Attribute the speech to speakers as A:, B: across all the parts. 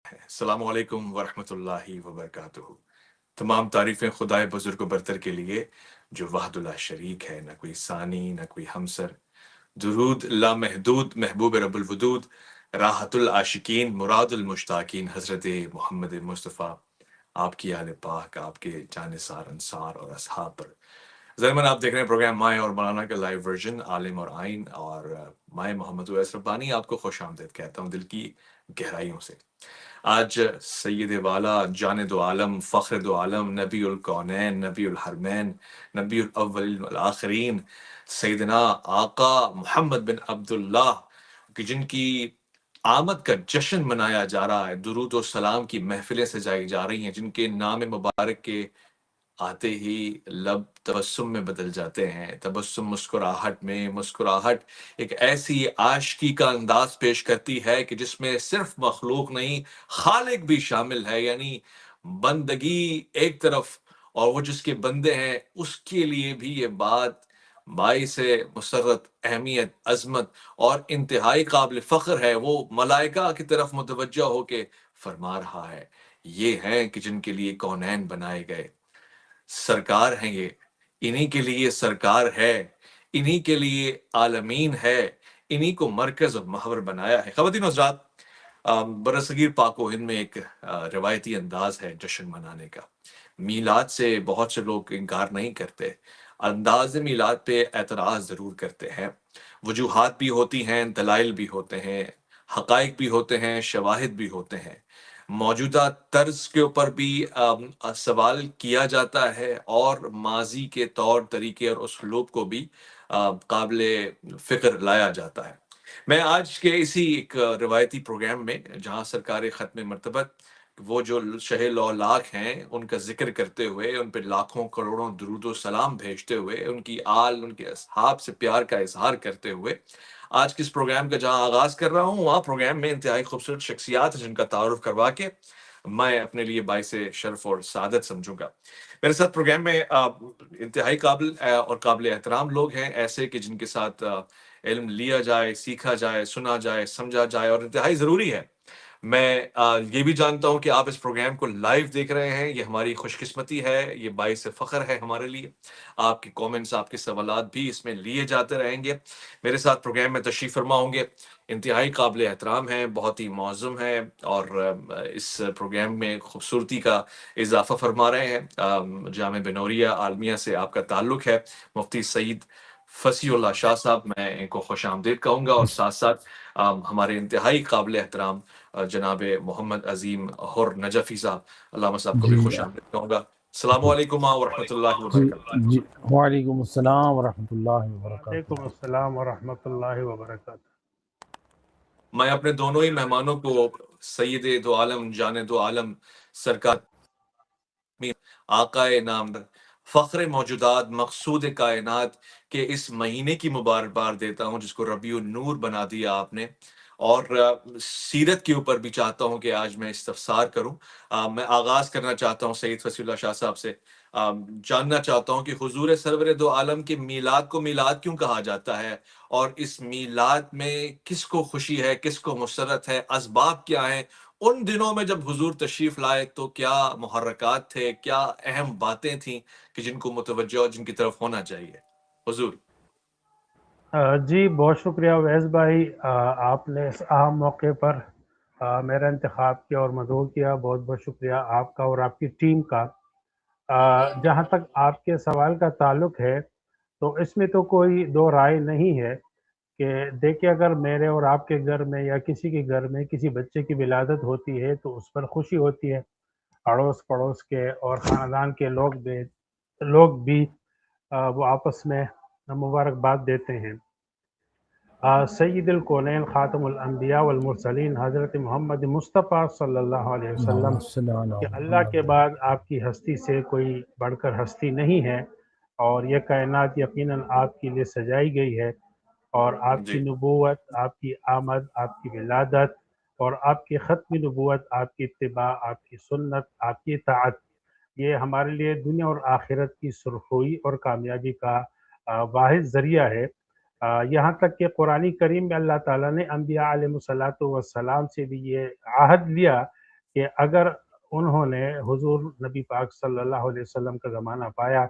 A: السلام علیکم ورحمۃ اللہ وبرکاتہ۔ تمام تعریفیں خدائے بزرگ و برتر کے لیے جو وحد اللہ شریک ہے، نہ کوئی ثانی نہ کوئی ہمسر۔ درود لا محدود محبوب رب الودود، راحت العاشقین مراد المشتاقین حضرت محمد مصطفیٰ، آپ کی آل پاک، آپ کے جانثار انصار اور اصحاب پر۔ ضمن آپ دیکھ رہے ہیں پروگرام مائے اور مولانا کا لائیو ورژن عالم اور آئین، اور مائے محمد اویس ربانی آپ کو خوش آمدید کہتا ہوں دل کی گہرائیوں سے۔ آج سید والا جان دو عالم فخر دو عالم نبی الکونین نبی الحرمین نبی الاولین والآخرین سیدنا آقا محمد بن عبداللہ کہ جن کی آمد کا جشن منایا جا رہا ہے، درود و سلام کی محفلیں سجائی جا رہی ہیں، جن کے نام مبارک کے آتے ہی لب تبسم میں بدل جاتے ہیں۔ تبسم مسکراہٹ میں، مسکراہٹ ایک ایسی عاشقی کا انداز پیش کرتی ہے کہ جس میں صرف مخلوق نہیں، خالق بھی شامل ہے، یعنی بندگی ایک طرف اور وہ جس کے بندے ہیں اس کے لیے بھی یہ بات باعث مسرت، اہمیت، عظمت اور انتہائی قابل فخر ہے۔ وہ ملائکہ کی طرف متوجہ ہو کے فرما رہا ہے، یہ ہیں کہ جن کے لیے کونین بنائے گئے، سرکار ہیں یہ، انہی کے لیے سرکار ہے، انہی کے لیے عالمین ہے، انہی کو مرکز اور محور بنایا ہے۔ خواتین و حضرات، برصغیر پاک و ہند میں ایک روایتی انداز ہے جشن منانے کا۔ میلاد سے بہت سے لوگ انکار نہیں کرتے، انداز میلاد پہ اعتراض ضرور کرتے ہیں۔ وجوہات بھی ہوتی ہیں، دلائل بھی ہوتے ہیں، حقائق بھی ہوتے ہیں، شواہد بھی ہوتے ہیں۔ موجودہ طرز کے اوپر بھی سوال کیا جاتا ہے، اور ماضی کے طور طریقے اور اسلوب کو بھی قابل فکر لایا جاتا ہے۔ میں آج کے اسی ایک روایتی پروگرام میں، جہاں سرکار ختم مرتبت وہ جو شہ لو لاکھ ہیں ان کا ذکر کرتے ہوئے، ان پہ لاکھوں کروڑوں درود و سلام بھیجتے ہوئے، ان کی آل ان کے اصحاب سے پیار کا اظہار کرتے ہوئے آج کے اس پروگرام کا جہاں آغاز کر رہا ہوں، وہاں پروگرام میں انتہائی خوبصورت شخصیات ہیں جن کا تعارف کروا کے میں اپنے لیے باعث شرف اور سعادت سمجھوں گا۔ میرے ساتھ پروگرام میں انتہائی قابل اور قابل احترام لوگ ہیں، ایسے کہ جن کے ساتھ علم لیا جائے، سیکھا جائے، سنا جائے، سمجھا جائے، اور انتہائی ضروری ہے۔ میں یہ بھی جانتا ہوں کہ آپ اس پروگرام کو لائیو دیکھ رہے ہیں، یہ ہماری خوش قسمتی ہے، یہ باعث فخر ہے ہمارے لیے۔ آپ کے کومنٹس، آپ کے سوالات بھی اس میں لیے جاتے رہیں گے۔ میرے ساتھ پروگرام میں تشریف فرما ہوں گے، انتہائی قابل احترام ہیں، بہت ہی معظم ہیں، اور اس پروگرام میں خوبصورتی کا اضافہ فرما رہے ہیں۔ جامع بنوریہ عالمیہ سے آپ کا تعلق ہے، مفتی سعید فصیح اللہ شاہ صاحب، میں ان کو خوش آمدید کہوں گا، اور ساتھ ساتھ ہمارے انتہائی قابل احترام جناب محمد عظیم حر نجفی صاحب، علامہ صاحب کو بھی
B: جی
A: خوش آمدید کہوں گا۔ السلام علیکم ورحمۃ اللہ
B: جی
A: وبرکاتہ۔
B: جی وعلیکم السلام ورحمۃ اللہ
C: وعلیکم
B: وبرکاتہ۔
C: السلام ورحمۃ اللہ وبرکاتہ۔
A: میں اپنے دونوں ہی مہمانوں کو سید دو عالم جان دو عالم سرکار آقا نامدار فخر موجودات مقصود کائنات کے اس مہینے کی مبارکباد دیتا ہوں، جس کو ربیع النور بنا دیا آپ نے، اور سیرت کے اوپر بھی چاہتا ہوں کہ آج میں استفسار کروں۔ میں آغاز کرنا چاہتا ہوں سید فصیح اللہ شاہ صاحب سے، جاننا چاہتا ہوں کہ حضور سرور دو عالم کے میلاد کو میلاد کیوں کہا جاتا ہے، اور اس میلاد میں کس کو خوشی ہے، کس کو مسرت ہے، اسباب کیا ہیں؟ ان دنوں میں جب حضور تشریف لائے تو کیا محرکات تھے، کیا اہم باتیں تھیں کہ جن کو متوجہ اور جن کی طرف ہونا چاہیے؟ حضور۔
C: جی بہت شکریہ اویس بھائی، آپ نے اس اہم موقع پر میرا انتخاب کیا اور مدعو کیا، بہت بہت شکریہ آپ کا اور آپ کی ٹیم کا۔ جہاں تک آپ کے سوال کا تعلق ہے تو اس میں تو کوئی دو رائے نہیں ہے کہ دیکھیں، اگر میرے اور آپ کے گھر میں یا کسی کے گھر میں کسی بچے کی ولادت ہوتی ہے تو اس پر خوشی ہوتی ہے، اڑوس پڑوس کے اور خاندان کے لوگ بھی وہ آپس میں مبارکباد دیتے ہیں۔ سید الکونین خاتم الانبیاء والمرسلین حضرت محمد مصطفیٰ صلی اللہ علیہ وسلم
B: اللہم صلی علی
C: کہ اللہ کے
B: محمد۔
C: بعد آپ کی ہستی سے کوئی بڑھ کر ہستی نہیں ہے، اور یہ کائنات یقیناً آپ کے لیے سجائی گئی ہے، اور آپ کی
A: جی
C: نبوت، آپ کی آمد، آپ کی ولادت اور آپ کی ختم نبوت، آپ کی اتباع، آپ کی سنت، آپ کی اطاعت، یہ ہمارے لیے دنیا اور آخرت کی سرخروئی اور کامیابی کا واحد ذریعہ ہے۔ یہاں تک کہ قرآن کریم میں اللہ تعالیٰ نے انبیاء علیہ الصلوۃ والسلام سے بھی یہ عہد لیا کہ اگر انہوں نے حضور نبی پاک صلی اللہ علیہ وسلم کا زمانہ پایا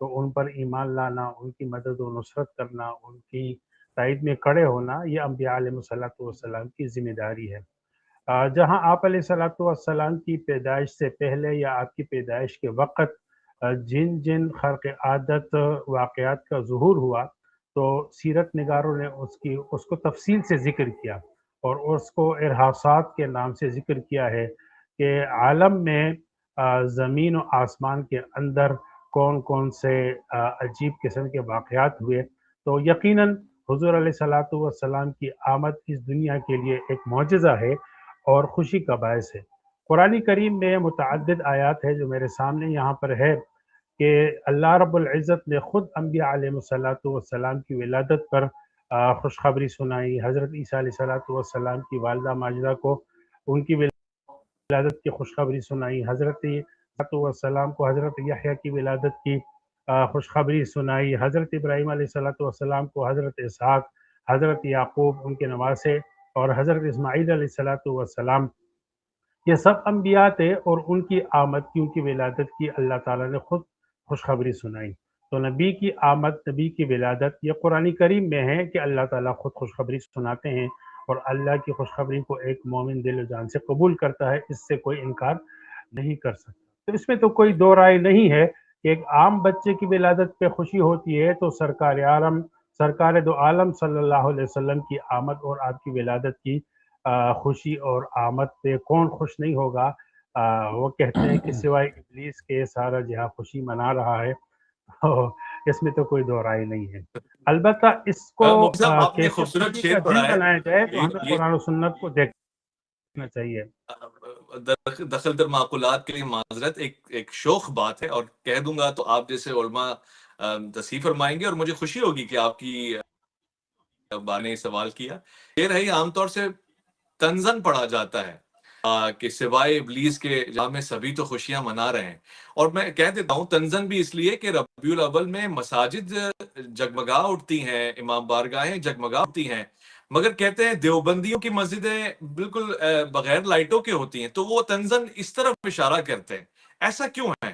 C: تو ان پر ایمان لانا، ان کی مدد و نصرت کرنا، ان کی تائید میں کھڑے ہونا، یہ انبیاء علیہ السلام کی ذمہ داری ہے۔ جہاں آپ علیہ السلام کی پیدائش سے پہلے یا آپ کی پیدائش کے وقت جن جن خرق عادت واقعات کا ظہور ہوا تو سیرت نگاروں نے اس کو تفصیل سے ذکر کیا اور اس کو ارہاسات کے نام سے ذکر کیا ہے کہ عالم میں زمین و آسمان کے اندر کون کون سے عجیب قسم کے واقعات ہوئے۔ تو یقیناً حضور علیہ السلام کی آمد اس دنیا کے لیے ایک معجزہ ہے اور خوشی کا باعث ہے۔ قرآن کریم میں متعدد آیات ہے جو میرے سامنے یہاں پر ہے کہ اللہ رب العزت نے خود انبیاء علیہ السلام کی ولادت پر خوشخبری سنائی۔ حضرت عیسیٰ علیہ السلام کی والدہ ماجدہ کو ان کی ولادت کی خوشخبری سنائی۔ حضرت السلام کو حضرت یحییٰ کی ولادت کی خوشخبری سنائی۔ حضرت ابراہیم علیہ السلام کو حضرت اسحاق، حضرت یعقوب ان کے نواسے اور حضرت اسماعیل علیہ السلام، یہ سب انبیاء تھے اور ان کی آمد کی، ان کی ولادت کی اللہ تعالیٰ نے خود خوشخبری سنائی۔ تو نبی کی آمد، نبی کی ولادت یہ قرآن کریم میں ہے کہ اللہ تعالیٰ خود خوشخبری سناتے ہیں اور اللہ کی خوشخبری کو ایک مومن دل و جان سے قبول کرتا ہے، اس سے کوئی انکار نہیں کر سکتا۔ تو اس میں تو کوئی دو رائے نہیں ہے کہ ایک عام بچے کی ولادت پہ خوشی ہوتی ہے تو سرکار دو عالم صلی اللہ علیہ وسلم کی آمد اور آپ کی ولادت کی خوشی اور آمد پہ کون خوش نہیں ہوگا۔ وہ کہتے ہیں کہ سوائے ابلیس کے سارا جہاں خوشی منا رہا ہے، اس میں تو کوئی دو رائے نہیں ہے۔ البتہ اس کو
A: مفتی صاحب آپ نے
C: کیسے
A: خوبصورت
C: خوشی کا
A: شعر
C: دن
A: پڑھا ہے،
C: بنایا جائے تو ہمیں
A: یہ
C: قرآن و سنت کو دیکھنا چاہیے۔
A: دخل در معقولات کے لیے معذرت، ایک شوخ بات ہے اور کہہ دوں گا تو آپ جیسے علماء تصحیح فرمائیں گے اور مجھے خوشی ہوگی کہ آپ کی بارے نے سوال کیا۔ یہ رہی عام طور سے تنزن پڑھا جاتا ہے کہ سوائے ابلیس کے جہاں میں سبھی تو خوشیاں منا رہے ہیں، اور میں کہہ دیتا ہوں تنزن بھی اس لیے کہ ربیع الاول میں مساجد جگمگا اٹھتی ہیں، امام بارگاہیں جگمگا اٹھتی ہیں، مگر کہتے ہیں دیوبندیوں کی مسجدیں بالکل بغیر لائٹوں کے ہوتی ہیں، تو وہ تنزن اس طرف اشارہ کرتے ہیں، ایسا کیوں ہے؟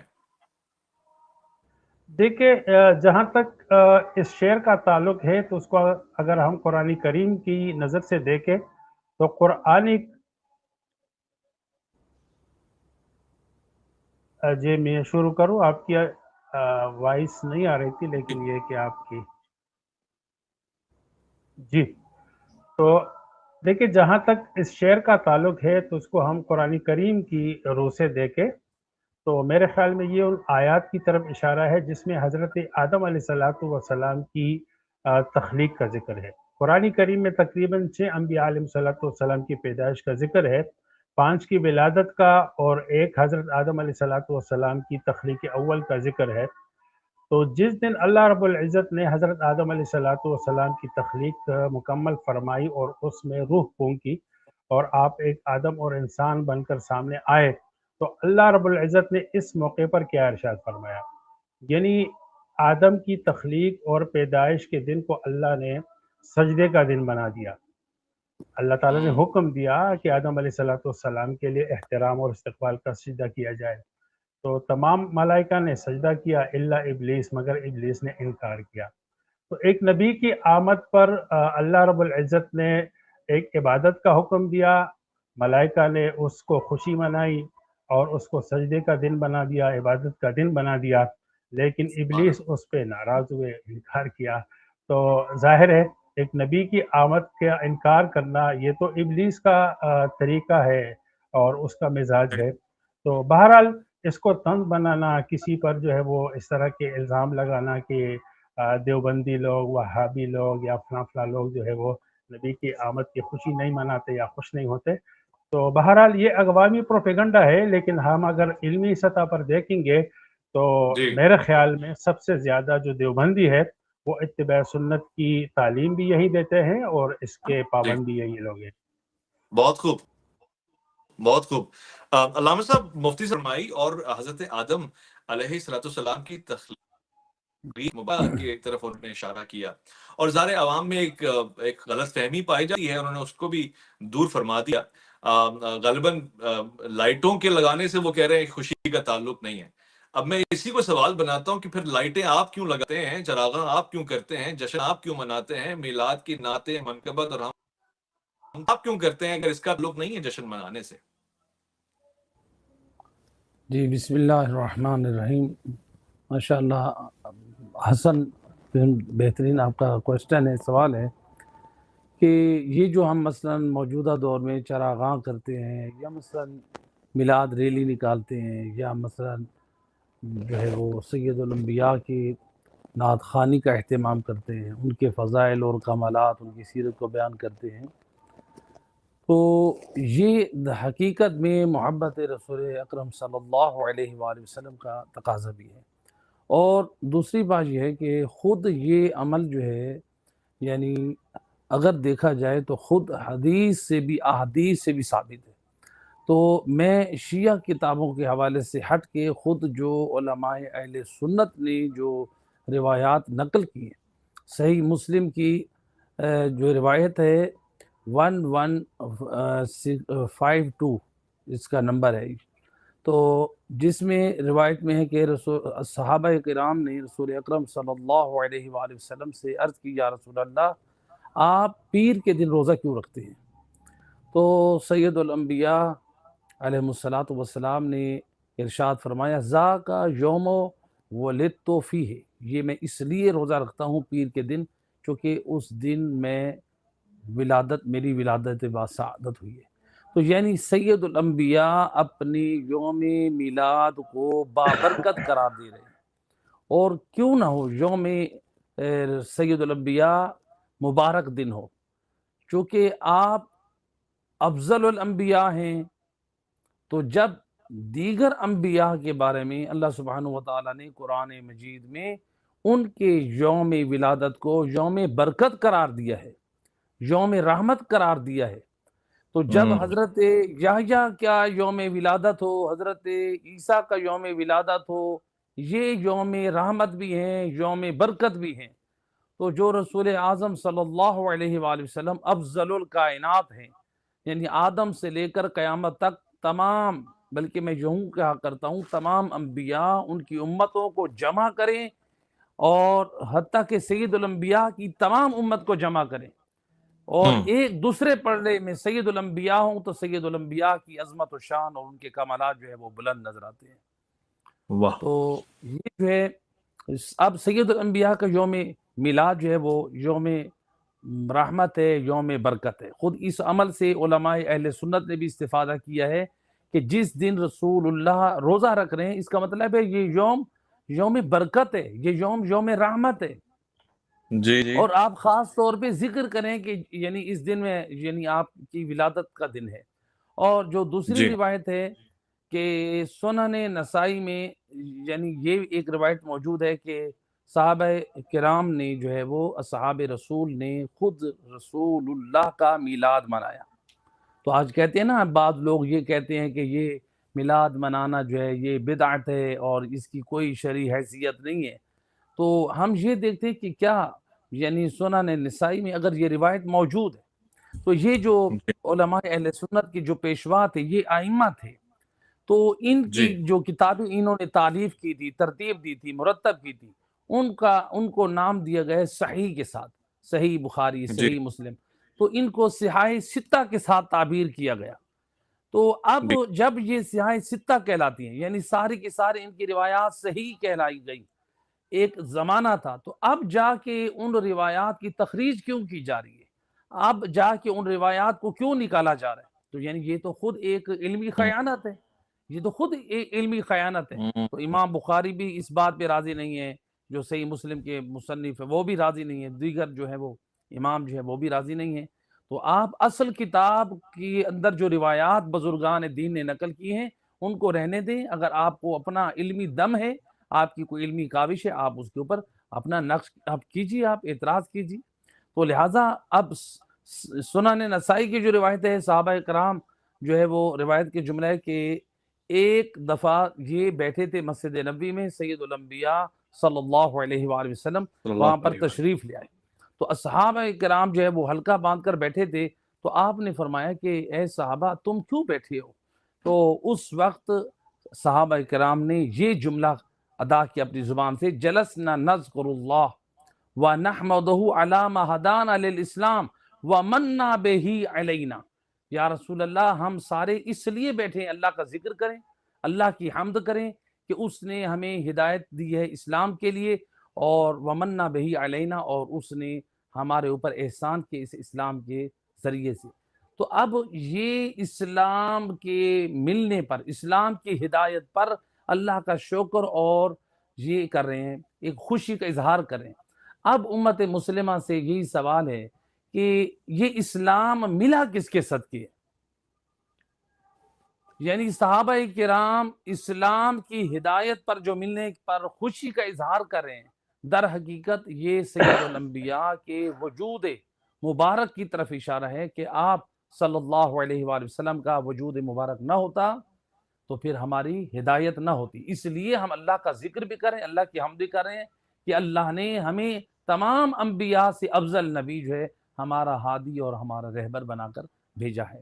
C: دیکھیں جہاں تک اس شعر کا تعلق ہے تو اس کو اگر ہم قرآن کریم کی نظر سے دیکھیں تو قرآن، جی میں شروع کروں، آپ کی وائس نہیں آ رہی تھی لیکن یہ کہ آپ کی جی، تو دیکھیں جہاں تک اس شعر کا تعلق ہے تو اس کو ہم قرآن کریم کی روح سے دیکھیں تو میرے خیال میں یہ ان آیات کی طرف اشارہ ہے جس میں حضرت آدم علیہ السلام کی تخلیق کا ذکر ہے۔ قرآن کریم میں تقریباً 6 انبیاء علیہ السلام کی پیدائش کا ذکر ہے، 5 کی ولادت کا اور ایک حضرت آدم علیہ السلام کی تخلیق اول کا ذکر ہے۔ تو جس دن اللہ رب العزت نے حضرت آدم علیہ السلام کی تخلیق مکمل فرمائی اور اس میں روح پھونکی اور آپ ایک آدم اور انسان بن کر سامنے آئے، تو اللہ رب العزت نے اس موقع پر کیا ارشاد فرمایا، یعنی آدم کی تخلیق اور پیدائش کے دن کو اللہ نے سجدے کا دن بنا دیا۔ اللہ تعالیٰ نے حکم دیا کہ آدم علیہ السلام کے لیے احترام اور استقبال کا سجدہ کیا جائے، تو تمام ملائکہ نے سجدہ کیا الا ابلیس، مگر ابلیس نے انکار کیا۔ تو ایک نبی کی آمد پر اللہ رب العزت نے ایک عبادت کا حکم دیا، ملائکہ نے اس کو خوشی منائی اور اس کو سجدے کا دن بنا دیا، عبادت کا دن بنا دیا، لیکن ابلیس اس پہ ناراض ہوئے، انکار کیا۔ تو ظاہر ہے ایک نبی کی آمد کا انکار کرنا یہ تو ابلیس کا طریقہ ہے اور اس کا مزاج ہے۔ تو بہرحال اس کو طنز بنانا، کسی پر جو ہے وہ اس طرح کے الزام لگانا کہ دیوبندی لوگ، وہابی لوگ یا فلاں لوگ جو ہے وہ نبی کی آمد کی خوشی نہیں مناتے یا خوش نہیں ہوتے، تو بہرحال یہ عوامی پروپیگنڈا ہے، لیکن ہم اگر علمی سطح پر دیکھیں گے تو میرے خیال میں سب سے زیادہ جو دیوبندی ہے وہ اتباع سنت کی تعلیم بھی یہی دیتے ہیں اور اس کے پابند بھی یہی لوگ ہیں۔
A: بہت خوب، بہت خوب۔ علامہ صاحب مفتی فرمائی اور حضرت آدم علیہ السلام کی تخلیق مبارک کی طرف انہوں نے اشارہ کیا، اور ظاہر عوام میں ایک غلط فہمی پائی جاتی ہے، انہوں نے اس کو بھی دور فرما دیا۔ غالباً لائٹوں کے لگانے سے وہ کہہ رہے ہیں خوشی کا تعلق نہیں ہے. اب میں اسی کو سوال بناتا ہوں کہ پھر لائٹیں آپ کیوں لگاتے ہیں، چراغاں آپ کیوں کرتے ہیں، جشن آپ کیوں مناتے ہیں، میلاد کی نعتیں منقبت اور ہم آپ کیوں کرتے ہیں اگر اس کا تعلق نہیں ہے جشن منانے سے؟
B: جی بسم اللہ الرحمن الرحیم. ماشاء اللہ حسن، بہترین آپ کا کوشچن ہے، سوال ہے کہ یہ جو ہم مثلا موجودہ دور میں چراغاں کرتے ہیں یا مثلا میلاد ریلی نکالتے ہیں یا مثلا جو ہے وہ سید الانبیاء کی نعت خوانی کا اہتمام کرتے ہیں، ان کے فضائل اور کمالات، ان کی سیرت کو بیان کرتے ہیں، تو یہ حقیقت میں محبت رسول اکرم صلی اللہ علیہ وآلہ وسلم کا تقاضا بھی ہے. اور دوسری بات یہ ہے کہ خود یہ عمل جو ہے، یعنی اگر دیکھا جائے تو خود حدیث سے بھی، احادیث سے بھی ثابت ہے. تو میں شیعہ کتابوں کے حوالے سے ہٹ کے خود جو علماء اہل سنت نے جو روایات نقل کی ہیں، صحیح مسلم کی جو روایت ہے 1152 اس کا نمبر ہے، تو جس میں روایت میں ہے کہ صحابہ کرام نے رسول اکرم صلی اللہ علیہ وآلہ وسلم سے عرض کی، یا رسول اللہ آپ پیر کے دن روزہ کیوں رکھتے ہیں؟ تو سید الانبیاء علیہ الصلاۃ والسلام نے ارشاد فرمایا، ذاک یوم ولدت فیہ، یہ میں اس لیے روزہ رکھتا ہوں پیر کے دن کیونکہ اس دن میں میری ولادت باسعادت ہوئی ہے. تو یعنی سید الانبیاء اپنی یوم میلاد کو بابرکت قرار دے رہے ہیں. اور کیوں نہ ہو یوم سید الانبیاء مبارک دن ہو، چونکہ آپ افضل الانبیاء ہیں. تو جب دیگر انبیاء کے بارے میں اللہ سبحانہ وتعالی نے قرآن مجید میں ان کے یوم ولادت کو یوم برکت قرار دیا ہے، یوم رحمت قرار دیا ہے. تو جب حضرت یحییٰ کا یوم ولادت ہو، حضرت عیسیٰ کا یوم ولادت ہو، یہ یوم رحمت بھی ہیں، یوم برکت بھی ہیں. تو جو رسول اعظم صلی اللہ علیہ وآلہ وسلم افضل الکائنات ہیں، یعنی آدم سے لے کر قیامت تک تمام، بلکہ میں یوں کہا کرتا ہوں تمام انبیاء ان کی امتوں کو جمع کریں، اور حتیٰ کہ سید الانبیاء کی تمام امت کو جمع کریں اور ایک دوسرے پڑھنے میں سید الانبیاء ہوں، تو سید الانبیاء کی عظمت و شان اور ان کے کمالات جو ہے وہ بلند نظر آتے ہیں.
A: واہ.
B: تو یہ جو ہے اب سید الانبیاء کا یوم میلاد جو ہے وہ یوم رحمت ہے، یوم برکت ہے. خود اس عمل سے علماء اہل سنت نے بھی استفادہ کیا ہے کہ جس دن رسول اللہ روزہ رکھ رہے ہیں، اس کا مطلب ہے یہ یوم برکت ہے، یہ یوم رحمت ہے.
A: جی
B: اور آپ خاص طور پہ ذکر کریں کہ یعنی اس دن میں یعنی آپ کی ولادت کا دن ہے. اور جو دوسری روایت ہے کہ سنن نسائی میں یعنی یہ ایک روایت موجود ہے کہ صحابہ کرام نے جو ہے وہ اصحاب رسول نے خود رسول اللہ کا میلاد منایا. تو آج کہتے ہیں نا بعض لوگ یہ کہتے ہیں کہ یہ میلاد منانا جو ہے یہ بدعت ہے اور اس کی کوئی شرعی حیثیت نہیں ہے. تو ہم یہ دیکھتے ہیں کہ کیا یعنی سنن نسائی میں اگر یہ روایت موجود ہے تو یہ جو علماء اہل سنت کی جو پیشوا تھے، یہ ائمہ تھے، تو ان کی جو کتابیں انہوں نے تالیف کی تھی، ترتیب دی تھی، مرتب کی تھی، ان کو نام دیا گیا ہے صحیح کے ساتھ، صحیح بخاری، صحیح مسلم. تو ان کو صحاح ستہ کے ساتھ تعبیر کیا گیا. تو اب جب یہ صحاح ستہ کہلاتی ہیں، یعنی ساری کی ساری ان کی روایات صحیح کہلائی گئی، ایک زمانہ تھا، تو اب جا کے ان روایات کی تخریج کیوں کی جا رہی ہے، اب جا کے ان روایات کو کیوں نکالا جا رہا ہے؟ تو یعنی یہ تو خود ایک علمی خیانت ہے، یہ تو خود ایک علمی خیانت ہے. تو امام بخاری بھی اس بات پہ راضی نہیں ہے، جو صحیح مسلم کے مصنف ہے وہ بھی راضی نہیں ہے، دیگر جو ہے وہ امام جو ہے وہ بھی راضی نہیں ہے. تو آپ اصل کتاب کے اندر جو روایات بزرگان دین نے نقل کی ہیں ان کو رہنے دیں. اگر آپ کو اپنا علمی دم ہے، آپ کی کوئی علمی کاوش ہے، آپ اس کے اوپر اپنا نقش آپ کیجیے، آپ اعتراض کیجیے. تو لہٰذا اب سنن نسائی کی جو روایت ہے، صحابہ کرام جو ہے وہ روایت کے جملہ ہے کہ ایک دفعہ یہ بیٹھے تھے مسجد نبوی میں، سید الانبیاء صلی اللہ علیہ وآلہ وسلم وہاں پر تشریف لے آئے. تو اصحابہ کرام جو ہے وہ حلقہ باندھ کر بیٹھے تھے. تو آپ نے فرمایا کہ اے صحابہ تم کیوں بیٹھے ہو؟ تو اس وقت صحابہ کرام نے یہ جملہ ادا کیا اپنی زبان سے، جلسنا نذکر اللہ وَنَحْمَدُهُ عَلَى مَا هَدَانَا لِلْإِسْلَامِ وَمَنَّا بِهِ عَلَيْنَا۔ یا رسول اللہ ہم سارے اس لیے بیٹھے ہیں اللہ کا ذکر کریں، اللہ کی حمد کریں کہ اس نے ہمیں ہدایت دی ہے اسلام کے لیے، اور وَمَنَّا بِهِ عَلَيْنَا، اور اس نے ہمارے اوپر احسان کے اس اسلام کے ذریعے سے۔ تو اب یہ اسلام کے ملنے پر، اسلام کی ہدایت پر اللہ کا شکر اور یہ کر رہے ہیں، ایک خوشی کا اظہار کر رہے ہیں۔ اب امت مسلمہ سے یہی سوال ہے کہ یہ اسلام ملا کس کے صدقے؟ یعنی صحابہ کرام اسلام کی ہدایت پر جو ملنے پر خوشی کا اظہار کر رہے ہیں، در حقیقت یہ سید الانبیاء کے وجود مبارک کی طرف اشارہ ہے کہ آپ صلی اللہ علیہ وآلہ وسلم کا وجود مبارک نہ ہوتا تو پھر ہماری ہدایت نہ ہوتی۔ اس لیے ہم اللہ کا ذکر بھی کریں، اللہ کی حمد بھی کریں کہ اللہ نے ہمیں تمام انبیاء سے افضل نبی جو ہے ہمارا ہادی اور ہمارا رہبر بنا کر بھیجا ہے۔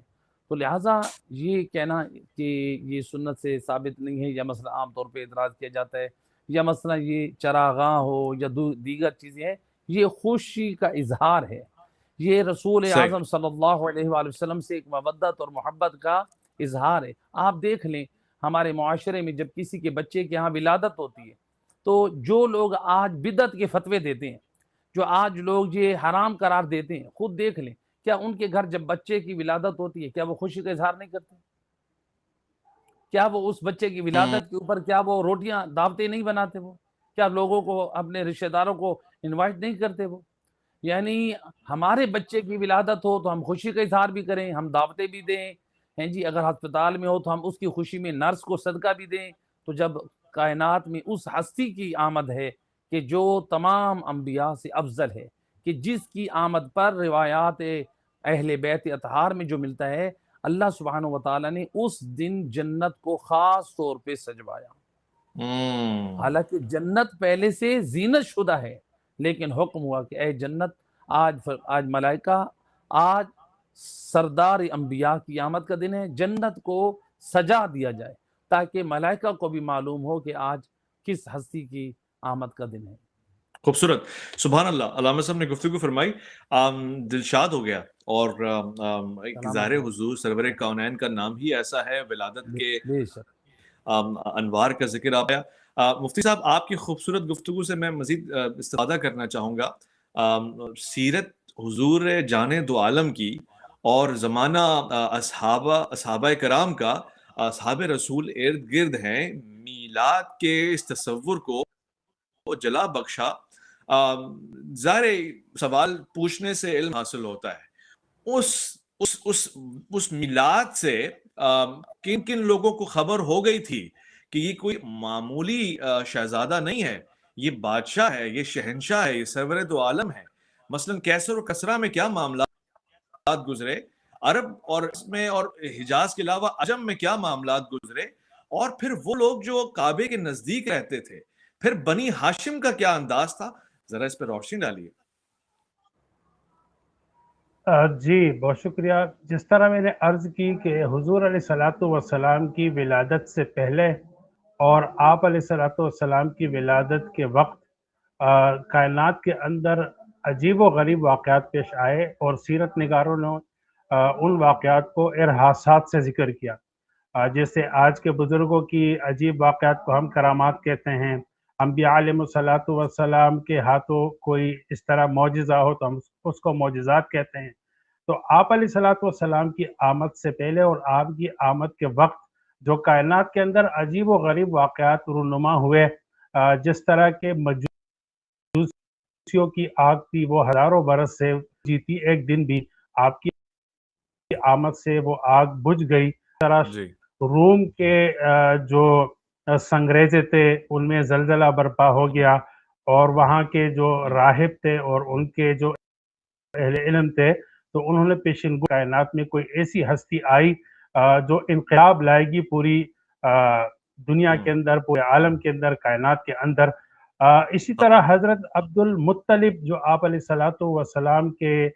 B: تو لہٰذا یہ کہنا کہ یہ سنت سے ثابت نہیں ہے، یا مثلا عام طور پہ اعتراض کیا جاتا ہے، یا مثلا یہ چراغاں ہو یا دیگر چیزیں ہیں، یہ خوشی کا اظہار ہے، یہ رسول
A: صحیح۔
B: اعظم صلی اللہ علیہ وآلہ وسلم سے ایک مودت اور محبت کا اظہار ہے۔ آپ دیکھ لیں ہمارے معاشرے میں جب کسی کے بچے کے ہاں ولادت ہوتی ہے تو جو لوگ آج بدعت کے فتوے دیتے ہیں، جو آج لوگ یہ حرام قرار دیتے ہیں، خود دیکھ لیں کیا ان کے گھر جب بچے کی ولادت ہوتی ہے کیا وہ خوشی کا اظہار نہیں کرتے؟ کیا وہ اس بچے کی ولادت کے اوپر کیا وہ روٹیاں دعوتیں نہیں بناتے؟ وہ کیا لوگوں کو، اپنے رشتہ داروں کو انوائٹ نہیں کرتے؟ وہ یعنی ہمارے بچے کی ولادت ہو تو ہم خوشی کا اظہار بھی کریں، ہم دعوتیں بھی دیں ہیں جی، اگر ہسپتال میں ہو تو ہم اس کی خوشی میں نرس کو صدقہ بھی دیں۔ تو جب کائنات میں اس ہستی کی آمد ہے کہ جو تمام انبیاء سے افضل ہے، کہ جس کی آمد پر روایات اہل بیت اطہار میں جو ملتا ہے، اللہ سبحانہ وتعالی نے اس دن جنت کو خاص طور پہ سجوایا۔ حالانکہ جنت پہلے سے زینت شدہ ہے، لیکن حکم ہوا کہ اے جنت آج ملائکہ، آج سردار انبیاء کی آمد کا دن ہے، جنت کو سجا دیا جائے تاکہ ملائکہ کو بھی معلوم ہو کہ آج کس ہستی کی آمد کا دن ہے۔
A: خوبصورت، سبحان اللہ۔ علامہ صاحب نے گفتگو فرمائی، دلشاد ہو گیا، اور ظاہر حضور سرور کونین کا نام ہی ایسا ہے، ولادت کے
B: بے شک
A: انوار کا ذکر آپ آیا۔ مفتی صاحب آپ کی خوبصورت گفتگو سے میں مزید استفادہ کرنا چاہوں گا۔ سیرت حضور جان دو عالم کی اور زمانہ اصحابہ کرام کا، اصحاب رسول ارد گرد ہیں، میلاد کے اس تصور کو جلا بخشا۔ ظاہر سوال پوچھنے سے علم حاصل ہوتا ہے۔ اس میلاد سے کن کن لوگوں کو خبر ہو گئی تھی کہ یہ کوئی معمولی شہزادہ نہیں ہے، یہ بادشاہ ہے، یہ شہنشاہ ہے، یہ سرور دو عالم ہے۔ مثلا کیسر و کسرا میں کیا معاملات گزرے، عرب اور اس میں اور حجاز کے علاوہ عجم میں کیا معاملات گزرے، اور پھر وہ لوگ جو کعبے کے نزدیک رہتے تھے، پھر بنی ہاشم کا کیا انداز تھا، ذرا اس پہ روشنی ڈالیے۔
C: جی بہت شکریہ۔ جس طرح میں نے عرض کی کہ حضور علیہ الصلوۃ والسلام کی ولادت سے پہلے اور آپ علیہ الصلوۃ والسلام کی ولادت کے وقت کائنات کے اندر عجیب و غریب واقعات پیش آئے، اور سیرت نگاروں نے ان واقعات کو ارہاسات سے ذکر کیا۔ جیسے آج کے بزرگوں کی عجیب واقعات کو ہم کرامات کہتے ہیں، انبیاء علیہ الصلوۃ والسلام کے ہاتھوں کوئی اس طرح معجزہ ہو تو ہم اس کو معجزات کہتے ہیں۔ تو آپ علیہ الصلوۃ والسلام کی آمد سے پہلے اور آپ کی آمد کے وقت جو کائنات کے اندر عجیب و غریب واقعات رونما ہوئے، جس طرح کے مجوسیوں کی آگ تھی وہ ہزاروں برس سے جیتی، ایک دن بھی آپ کی آمد سے وہ آگ بجھ گئی۔ طرح روم کے جو سنگریزے تھے ان میں زلزلہ برپا ہو گیا، اور وہاں کے جو راہب تھے اور ان کے جو اہل علم تھے تو انہوں نے پیشن گوئی کائنات میں کوئی ایسی ہستی آئی جو انقلاب لائے گی پوری دنیا کے اندر، پورے عالم کے اندر، کائنات کے اندر۔ اسی طرح حضرت عبد المطلب جو آپ علیہ الصلوۃ والسلام کے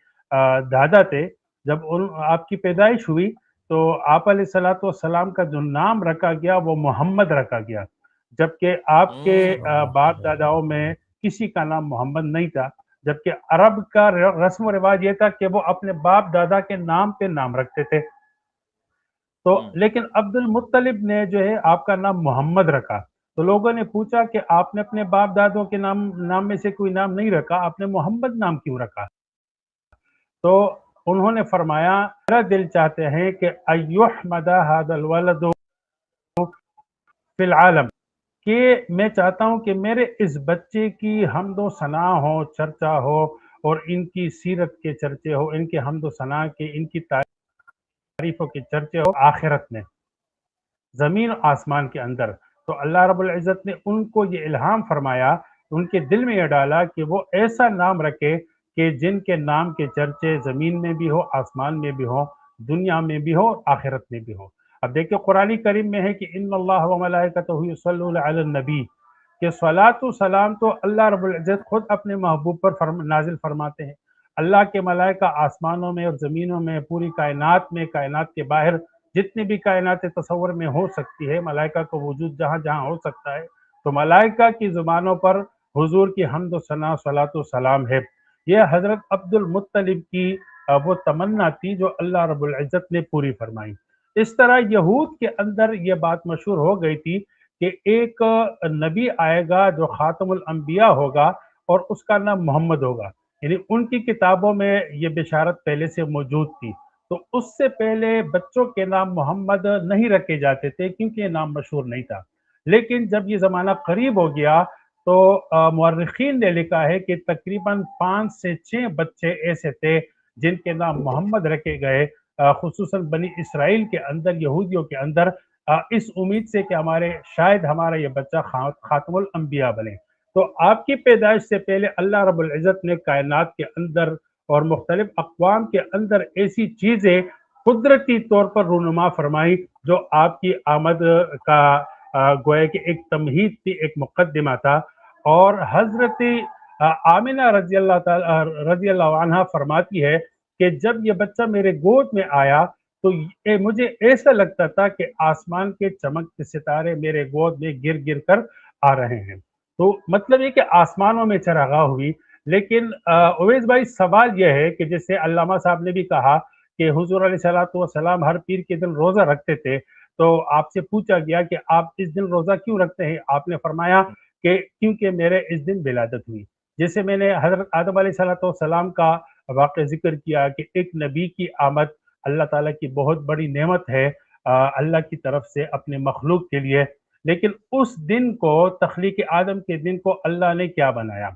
C: دادا تھے، جب آپ کی پیدائش ہوئی تو آپ علیہ الصلوۃ والسلام کا جو نام رکھا گیا وہ محمد رکھا گیا، جبکہ آپ کے باپ داداؤں میں کسی کا نام محمد نہیں تھا، جبکہ عرب کا رسم و رواج یہ تھا کہ وہ اپنے باپ دادا کے نام پہ نام رکھتے تھے. تو لیکن عبد المطلب نے جو ہے آپ کا نام محمد رکھا. تو لوگوں نے پوچھا کہ آپ نے اپنے باپ دادوں کے نام میں سے کوئی نام نہیں رکھا، آپ نے محمد نام کیوں رکھا؟ تو انہوں نے فرمایا میرا دل چاہتے ہیں کہ ایحمد ھذا الولد فی العالم، کہ میں چاہتا ہوں کہ میرے اس بچے کی حمد و ثنا ہو، چرچا ہو، اور ان کی سیرت کے چرچے ہو، ان کے حمد و ثنا کے، ان کی تعریفوں کے چرچے ہو آخرت میں، زمین و آسمان کے اندر. تو اللہ رب العزت نے ان کو یہ الہام فرمایا، ان کے دل میں یہ ڈالا کہ وہ ایسا نام رکھے کہ جن کے نام کے چرچے زمین میں بھی ہو، آسمان میں بھی ہو، دنیا میں بھی ہو، آخرت میں بھی ہو. اب دیکھیں قرآن کریم میں ہے کہ ان اللہ و ملائکتہ یصلون علی النبی، کہ صلاۃ و سلام تو اللہ رب العزت خود اپنے محبوب پر نازل فرماتے ہیں. اللہ کے ملائکہ آسمانوں میں اور زمینوں میں، پوری کائنات میں، کائنات کے باہر جتنی بھی کائنات تصور میں ہو سکتی ہے، ملائکہ کا وجود جہاں جہاں ہو سکتا ہے، تو ملائکہ کی زبانوں پر حضور کی حمد و ثنا، صلاۃ و سلام ہے. یہ حضرت عبد المطلب کی وہ تمنا تھی جو اللہ رب العزت نے پوری فرمائی. اس طرح یہود کے اندر یہ بات مشہور ہو گئی تھی کہ ایک نبی آئے گا جو خاتم الانبیاء ہوگا اور اس کا نام محمد ہوگا، یعنی ان کی کتابوں میں یہ بشارت پہلے سے موجود تھی. تو اس سے پہلے بچوں کے نام محمد نہیں رکھے جاتے تھے کیونکہ یہ نام مشہور نہیں تھا. لیکن جب یہ زمانہ قریب ہو گیا تو مورخین نے لکھا ہے کہ تقریباً 5 سے 6 بچے ایسے تھے جن کے نام محمد رکھے گئے، خصوصاً بنی اسرائیل کے اندر، یہودیوں کے اندر، اس امید سے کہ شاید ہمارا یہ بچہ خاتم الانبیاء بنے. تو آپ کی پیدائش سے پہلے اللہ رب العزت نے کائنات کے اندر اور مختلف اقوام کے اندر ایسی چیزیں قدرتی طور پر رونما فرمائی جو آپ کی آمد کا گویا کہ ایک تمہید تھی، ایک مقدمہ تھا. اور حضرت آمنہ رضی اللہ عنہ فرماتی ہے کہ جب یہ بچہ میرے گود میں آیا تو مجھے ایسا لگتا تھا کہ آسمان کے چمکتے ستارے میرے گود میں گر گر کر آ رہے ہیں. تو مطلب یہ کہ آسمانوں میں چراغاں ہوئی. لیکن اویس بھائی سوال یہ ہے کہ جیسے علامہ صاحب نے بھی کہا کہ حضور علیہ الصلوۃ والسلام ہر پیر کے دن روزہ رکھتے تھے، تو آپ سے پوچھا گیا کہ آپ اس دن روزہ کیوں رکھتے ہیں؟ آپ نے فرمایا کہ کیونکہ میرے اس دن ولادت ہوئی. جیسے میں نے حضرت آدم علیہ الصلوۃ والسلام کا واقعہ ذکر کیا کہ ایک نبی کی آمد اللہ تعالیٰ کی بہت بڑی نعمت ہے اللہ کی طرف سے اپنے مخلوق کے لیے. لیکن اس دن کو، تخلیق آدم کے دن کو اللہ نے کیا بنایا؟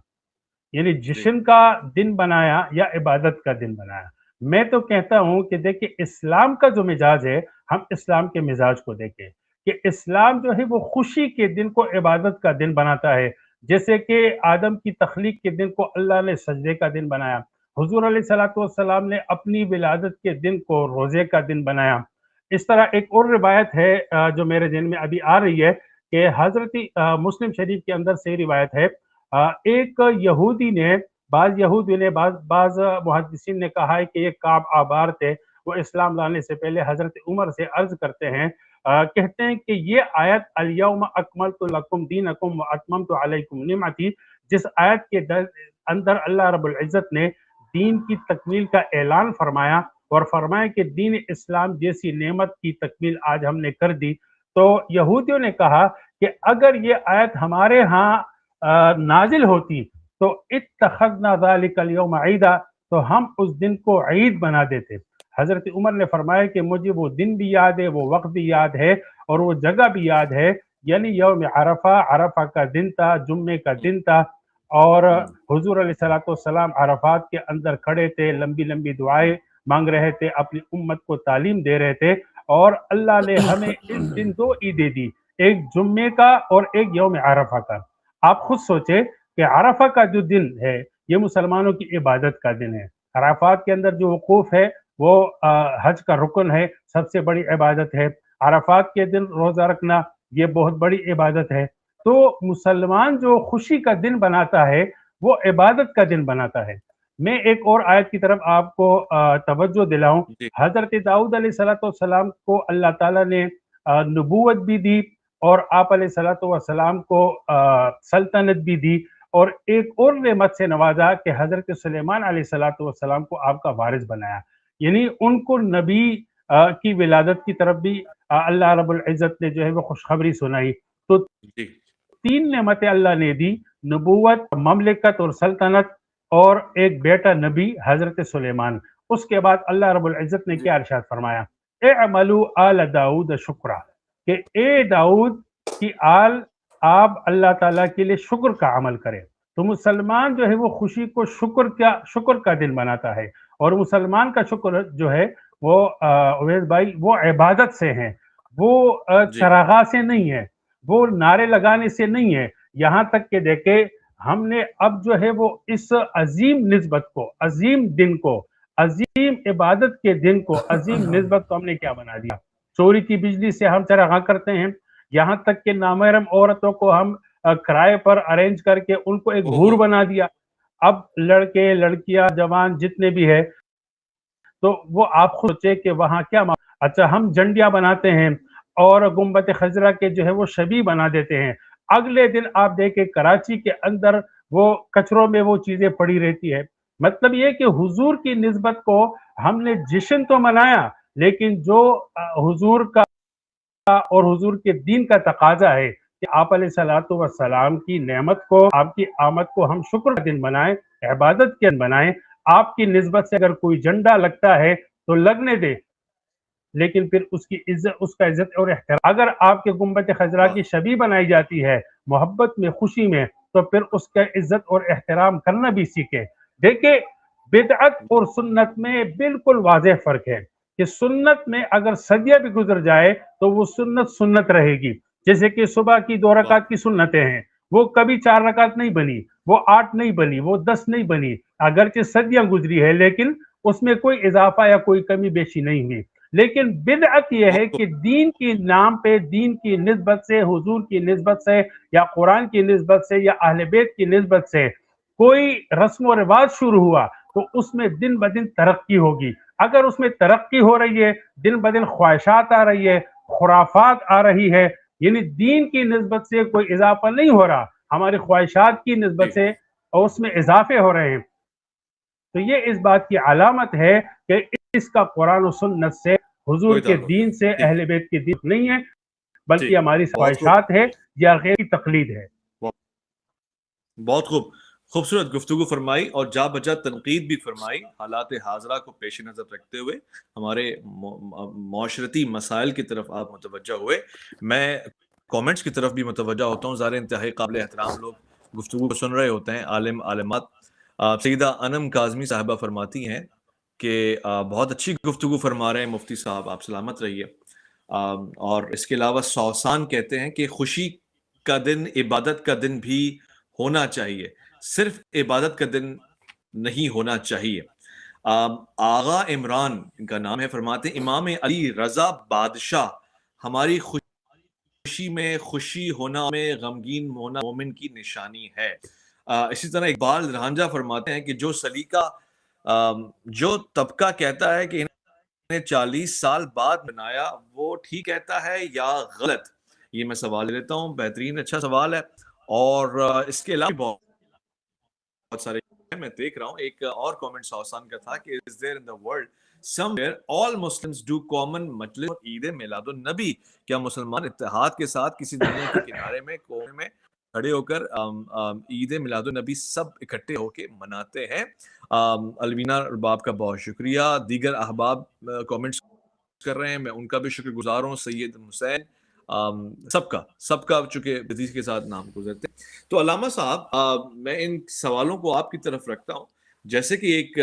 C: یعنی جشن کا دن بنایا یا عبادت کا دن بنایا؟ میں تو کہتا ہوں کہ دیکھیں اسلام کا جو مزاج ہے، ہم اسلام کے مزاج کو دیکھیں کہ اسلام جو ہے وہ خوشی کے دن کو عبادت کا دن بناتا ہے. جیسے کہ آدم کی تخلیق کے دن کو اللہ نے سجدے کا دن بنایا، حضور علیہ الصلوۃ والسلام نے اپنی ولادت کے دن کو روزے کا دن بنایا. اس طرح ایک اور روایت ہے جو میرے ذہن میں ابھی آ رہی ہے کہ حضرت مسلم شریف کے اندر سے روایت ہے، ایک یہودی نے، بعض محدثین نے کہا ہے کہ یہ کعب آبار تھے، وہ اسلام لانے سے پہلے حضرت عمر سے عرض کرتے ہیں، کہتے ہیں کہ یہ آیت الیوم اکملت لکم دینکم واتممت علیکم نعمتی، جس آیت کے اندر اللہ رب العزت نے دین کی تکمیل کا اعلان فرمایا اور فرمایا کہ دین اسلام جیسی نعمت کی تکمیل آج ہم نے کر دی. تو یہودیوں نے کہا کہ اگر یہ آیت ہمارے ہاں نازل ہوتی تو اتخذنا ذلک اليوم عیدا، تو ہم اس دن کو عید بنا دیتے. حضرت عمر نے فرمایا کہ مجھے وہ دن بھی یاد ہے، وہ وقت بھی یاد ہے، اور وہ جگہ بھی یاد ہے، یعنی یوم عرفہ کا دن تھا، جمعے کا دن تھا، اور حضور علیہ الصلوۃ والسلام عرفات کے اندر کھڑے تھے، لمبی لمبی دعائیں مانگ رہے تھے، اپنی امت کو تعلیم دے رہے تھے. اور اللہ نے ہمیں اس دن 2 عیدیں دی، ایک جمعے کا اور ایک یوم عرفہ کا. آپ خود سوچے کہ عرفہ کا جو دن ہے یہ مسلمانوں کی عبادت کا دن ہے. عرفات کے اندر جو وقوف ہے وہ حج کا رکن ہے، سب سے بڑی عبادت ہے. عرفات کے دن روزہ رکھنا یہ بہت بڑی عبادت ہے. تو مسلمان جو خوشی کا دن بناتا ہے وہ عبادت کا دن بناتا ہے. میں ایک اور آیت کی طرف آپ کو توجہ دلاؤں.
A: جی
C: حضرت داؤد علیہ السلام کو اللہ تعالیٰ نے نبوت بھی دی اور آپ علیہ السلام کو سلطنت بھی دی, اور ایک اور نعمت سے نوازا کہ حضرت سلیمان علیہ السلام کو آپ کا وارث بنایا. یعنی ان کو نبی کی ولادت کی طرف بھی اللہ رب العزت نے جو ہے وہ خوشخبری سنائی. تو
A: جی
C: 3 نعمتیں اللہ نے دی, نبوت, مملکت اور سلطنت, اور ایک بیٹا نبی حضرت سلیمان. اس کے بعد اللہ رب العزت نے
A: جی
C: کیا ارشاد فرمایا, اعملوا آل داؤد شکرا, کہ اے داؤد کی آل, آپ اللہ تعالیٰ کے لیے شکر کا عمل کریں. تو مسلمان جو ہے وہ خوشی کو شکر کا دن بناتا ہے, اور مسلمان کا شکر جو ہے وہ اویس بھائی وہ عبادت سے ہیں, وہ
A: جی
C: چراغاں سے نہیں ہے, وہ نعرے لگانے سے نہیں ہے. یہاں تک کہ دیکھیں ہم نے اب جو ہے وہ اس عظیم نسبت کو, عظیم دن کو, عظیم عبادت کے دن کو, عظیم نسبت کو ہم نے کیا بنا دیا, چوری کی بجلی سے ہم چراغاں کرتے ہیں. یہاں تک کہ نامحرم عورتوں کو ہم کرائے پر ارینج کر کے ان کو ایک حور بنا دیا. اب لڑکے لڑکیاں جوان جتنے بھی ہے, تو وہ آپ خود سوچے کہ وہاں کیا اچھا ہم جنڈیاں بناتے ہیں اور گنبد خضرا کے جو ہے وہ شبیہ بنا دیتے ہیں. اگلے دن آپ دیکھیں کراچی کے اندر وہ کچروں میں وہ چیزیں پڑی رہتی ہے. مطلب یہ کہ حضور کی نسبت کو ہم نے جشن تو منایا, لیکن جو حضور کا اور حضور کے دین کا تقاضا ہے کہ آپ علیہ السلام کی نعمت کو, آپ کی آمد کو ہم شکر کا دن بنائیں, عبادت کے دن بنائیں. آپ کی نسبت سے اگر کوئی جھنڈا لگتا ہے تو لگنے دے, لیکن پھر اس کی عزت, اس کا عزت اور احترام. اگر آپ کے گنبد خضرا کی شبیہ بنائی جاتی ہے محبت میں, خوشی میں, تو پھر اس کا عزت اور احترام کرنا بھی سیکھے. دیکھیں بدعت اور سنت میں بالکل واضح فرق ہے کہ سنت میں اگر صدیہ بھی گزر جائے تو وہ سنت رہے گی. جیسے کہ صبح کی 2 رکعت کی سنتیں ہیں, وہ کبھی 4 رکعت نہیں بنی, وہ 8 نہیں بنی, وہ 10 نہیں بنی, اگرچہ صدیاں گزری ہے لیکن اس میں کوئی اضافہ یا کوئی کمی بیشی نہیں ہوئی. لیکن بدعت یہ ہے کہ دین کی نام پہ, دین کی نسبت سے, حضور کی نسبت سے, یا قرآن کی نسبت سے, یا اہل بیت کی نسبت سے کوئی رسم و رواج شروع ہوا تو اس میں دن بدن ترقی ہوگی. اگر اس میں ترقی ہو رہی ہے, دن بدن خواہشات آ رہی ہے, خرافات آ رہی ہے, یعنی دین کی نسبت سے کوئی اضافہ نہیں ہو رہا, ہماری خواہشات کی نسبت سے اور اس میں اضافے ہو رہے ہیں, تو یہ اس بات کی علامت ہے کہ اس کا قرآن و سنت سے, حضور کے دین سے, اہل بیت کے دین نہیں ہے, بلکہ ہماری خواہشات ہے یا غیر کی تقلید ہے.
A: بہت خوبصورت گفتگو فرمائی اور جا بجا تنقید بھی فرمائی, حالات حاضرہ کو پیش نظر رکھتے ہوئے ہمارے معاشرتی مسائل کی طرف آپ متوجہ ہوئے. میں کومنٹس کی طرف بھی متوجہ ہوتا ہوں. ظاہر انتہائی قابل احترام لوگ گفتگو کو سن رہے ہوتے ہیں, عالم عالمات. سیدہ انم کاظمی صاحبہ فرماتی ہیں کہ بہت اچھی گفتگو فرما رہے ہیں مفتی صاحب, آپ سلامت رہیے. اور اس کے علاوہ سوسان کہتے ہیں کہ خوشی کا دن عبادت کا دن بھی ہونا چاہیے, صرف عبادت کا دن نہیں ہونا چاہیے. آغا عمران ان کا نام ہے, فرماتے ہیں امام علی رضا بادشاہ ہماری خوشی میں خوشی ہونا, میں غمگین ہونا مومن کی نشانی ہے. اسی طرح اقبال رانجھا فرماتے ہیں کہ جو سلیقہ, جو طبقہ کہتا ہے کہ انہیں 40 سال بعد بنایا, وہ ٹھیک کہتا ہے یا غلط؟ یہ میں سوال لیتا ہوں. بہترین, اچھا سوال ہے. اور اس کے علاوہ بہت سارے میں دیکھ رہا ہوں. ایک اور کومنٹ سوسان کا تھا کہ is there in the world somewhere all Muslims do common مجلس اور عید میلاد النبی, کیا مسلمان اتحاد کے ساتھ کسی دنیا کے کنارے میں کونے میں کھڑے ہو کر عید میلاد النبی سب اکٹھے ہو کے مناتے ہیں؟ الوینا رباب کا بہت شکریہ. دیگر احباب کومنٹس کر رہے ہیں, میں ان کا بھی شکر گزار ہوں. سید حسین, سب کا چونکہ بدیس کے ساتھ نام گزرتے. تو علامہ صاحب, میں ان سوالوں کو آپ کی طرف رکھتا ہوں. جیسے کہ ایک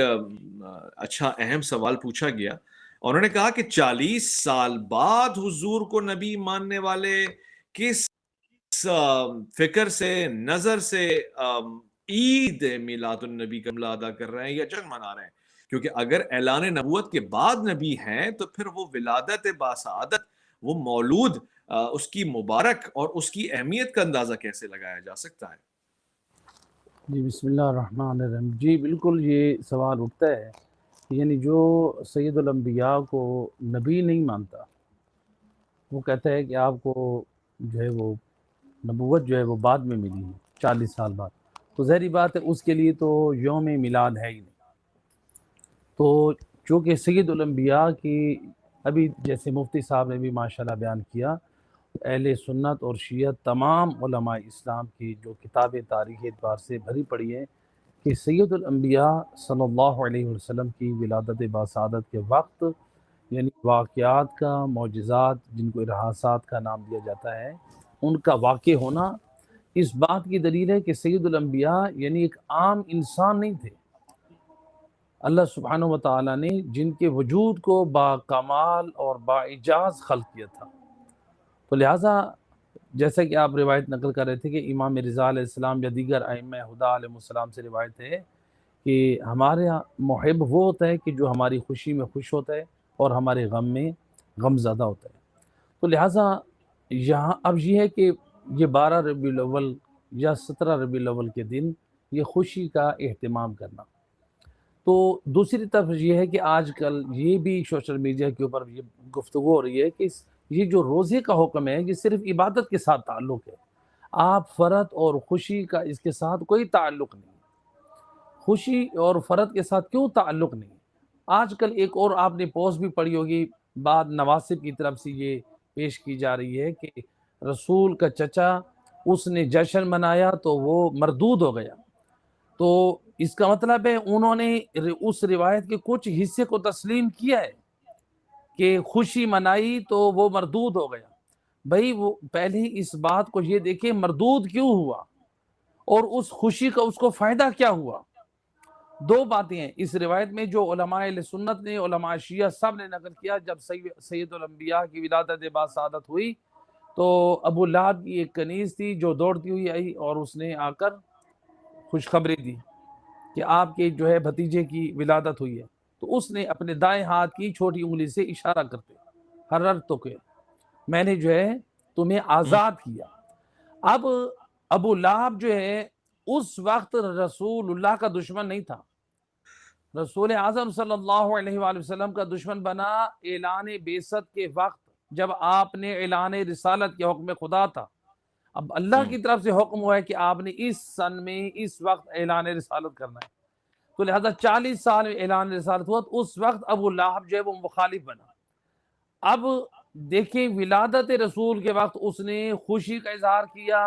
A: اچھا اہم سوال پوچھا گیا, انہوں نے کہا کہ 40 سال بعد حضور کو نبی ماننے والے کس فکر سے, نظر سے عید میلاد النبی کا عملہ ادا کر رہے ہیں یا جشن منا رہے ہیں؟ کیونکہ اگر اعلان نبوت کے بعد نبی ہیں تو پھر وہ ولادت باسعادت, وہ مولود, اس کی مبارک اور اس کی اہمیت کا اندازہ کیسے لگایا جا سکتا ہے؟
B: جی بسم اللہ الرحمن الرحیم. جی بالکل یہ سوال اٹھتا ہے یعنی جو سید الانبیاء کو نبی نہیں مانتا وہ کہتا ہے کہ آپ کو جو ہے وہ نبوت جو ہے وہ بعد میں ملی ہے 40 سال بعد. تو ظاہری بات ہے اس کے لیے تو یوم میلاد ہے ہی نہیں. تو چونکہ سید الانبیاء کی ابھی جیسے مفتی صاحب نے بھی ماشاءاللہ بیان کیا، اہل سنت اور شیعہ تمام علماء اسلام کی جو کتابیں تاریخ اعتبار سے بھری پڑی ہیں کہ سید الانبیاء صلی اللہ علیہ وسلم کی ولادت باسعادت کے وقت یعنی واقعات کا، معجزات جن کو ارہاسات کا نام دیا جاتا ہے، ان کا واقع ہونا اس بات کی دلیل ہے کہ سید الانبیاء یعنی ایک عام انسان نہیں تھے. اللہ سبحانہ و تعالیٰ نے جن کے وجود کو با کمال اور با اعجاز خلق کیا تھا. تو لہٰذا جیسا کہ آپ روایت نقل کر رہے تھے کہ امام رضا علیہ السلام یا دیگر ائمہ ہدا علیہ السلام سے روایت ہے کہ ہمارے محب وہ ہوتا ہے کہ جو ہماری خوشی میں خوش ہوتا ہے اور ہمارے غم میں غم زدہ ہوتا ہے. تو لہٰذا یہاں اب یہ ہے کہ یہ 12 ربیع الاول یا 17 ربیع الاول کے دن یہ خوشی کا اہتمام کرنا. تو دوسری طرف یہ ہے کہ آج کل یہ بھی سوشل میڈیا کے اوپر یہ گفتگو ہو رہی ہے کہ یہ جو روزے کا حکم ہے یہ صرف عبادت کے ساتھ تعلق ہے. آپ فرحت اور خوشی کا اس کے ساتھ کوئی تعلق نہیں. خوشی اور فرحت کے ساتھ کیوں تعلق نہیں؟ آج کل ایک اور آپ نے پوسٹ بھی پڑھی ہوگی، بعد نواسب کی طرف سے یہ پیش کی جا رہی ہے کہ رسول کا چچا اس نے جشن منایا تو وہ مردود ہو گیا. تو اس کا مطلب ہے انہوں نے اس روایت کے کچھ حصے کو تسلیم کیا ہے کہ خوشی منائی تو وہ مردود ہو گیا. بھائی وہ پہلے اس بات کو یہ دیکھیں مردود کیوں ہوا اور اس خوشی کا اس کو فائدہ کیا ہوا. دو باتیں ہیں اس روایت میں جو علماء اہل سنت نے، علماء شیعہ سب نے نقل کیا. جب سید الانبیاء کی ولادت باسعادت ہوئی تو ابو لہب کی ایک کنیز تھی جو دوڑتی ہوئی آئی اور اس نے آ کر خوشخبری دی کہ آپ کے جو ہے بھتیجے کی ولادت ہوئی ہے. تو اس نے اپنے دائیں ہاتھ کی چھوٹی انگلی سے اشارہ کرتے حررت کہ میں نے جو ہے تمہیں آزاد کیا. اب ابو لہب جو ہے اس وقت رسول اللہ کا دشمن نہیں تھا. رسول اعظم صلی اللہ علیہ وآلہ وسلم کا دشمن بنا اعلان بعثت کے وقت جب آپ نے اعلان رسالت کے حکم خدا تھا. اب اللہ کی طرف سے حکم ہوا ہے کہ آپ نے اس سن میں اس وقت اعلان رسالت کرنا ہے. تو لہذا 40 سال میں اعلان رسالت ہوا تو اس وقت ابو لہب جو ہے وہ مخالف بنا. اب دیکھیں ولادت رسول کے وقت اس نے خوشی کا اظہار کیا،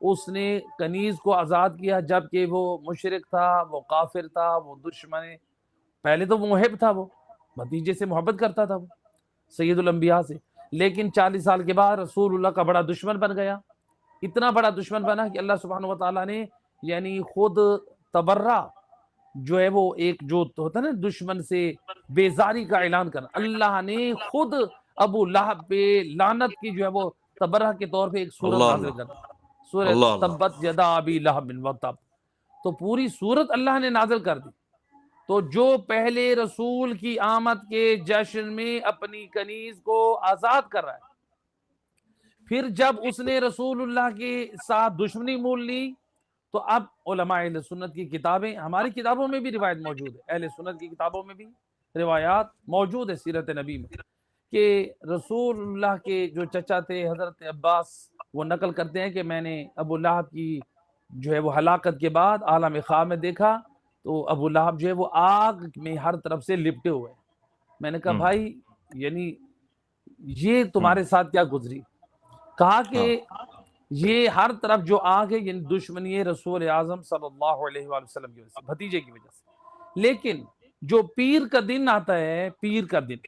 B: اس نے کنیز کو آزاد کیا جبکہ وہ مشرک تھا، وہ کافر تھا، وہ دشمن. پہلے تو وہ محب تھا، وہ بھتیجے سے محبت کرتا تھا وہ سید الانبیاء سے، لیکن 40 سال کے بعد رسول اللہ کا بڑا دشمن بن گیا. اتنا بڑا دشمن بنا کہ اللہ سبحانہ و تعالیٰ نے یعنی خود تبرہ جو ہے وہ ایک جو ہوتا ہے نا دشمن سے بیزاری کا اعلان کرنا، اللہ نے خود ابو لہب پہ لعنت کی جو ہے وہ تبرہ کے طور پہ ایک سورت نازل کرنا، سورت تبت یدا ابی لہب وتب. تو پوری سورت اللہ نے نازل کر دی. تو جو پہلے رسول کی آمد کے جشن میں اپنی کنیز کو آزاد کر رہا ہے، پھر جب اس نے رسول اللہ کے ساتھ دشمنی مول لی تو اب علماء اہل سنت کی کتابیں، ہماری کتابوں میں بھی روایت موجود ہے، اہل سنت کی کتابوں میں بھی روایات موجود ہے سیرت نبی میں کہ رسول اللہ کے جو چچا تھے حضرت عباس وہ نقل کرتے ہیں کہ میں نے ابو لہب کی جو ہے وہ ہلاکت کے بعد عالم خواب میں دیکھا تو ابو لہب جو ہے وہ آگ میں ہر طرف سے لپٹے ہوئے. میں نے کہا بھائی یعنی یہ تمہارے ساتھ کیا گزری؟ کہا کہ یہ ہر طرف جو آگ ہے یعنی دشمنی ہے رسول اعظم صلی اللہ علیہ وآلہ وسلم کی وجہ سے، بھتیجے کی وجہ سے. لیکن جو پیر کا دن آتا ہے، پیر کا دن،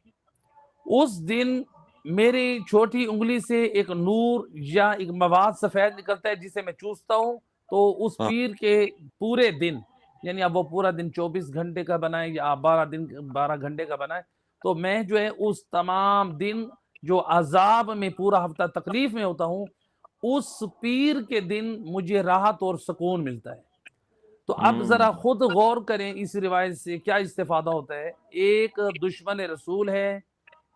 B: اس دن میری چھوٹی انگلی سے ایک نور یا ایک مواد سفید نکلتا ہے جسے میں چوستا ہوں تو اس پیر کے پورے دن یعنی اب وہ پورا دن 24 گھنٹے کا بنائے یا 12 گھنٹے کا بنائے تو میں جو ہے اس تمام دن جو عذاب میں پورا ہفتہ تکلیف میں ہوتا ہوں اس پیر کے دن مجھے راحت اور سکون ملتا ہے. تو اب ذرا خود غور کریں اس روایت سے کیا استفادہ ہوتا ہے. ایک دشمن رسول ہے،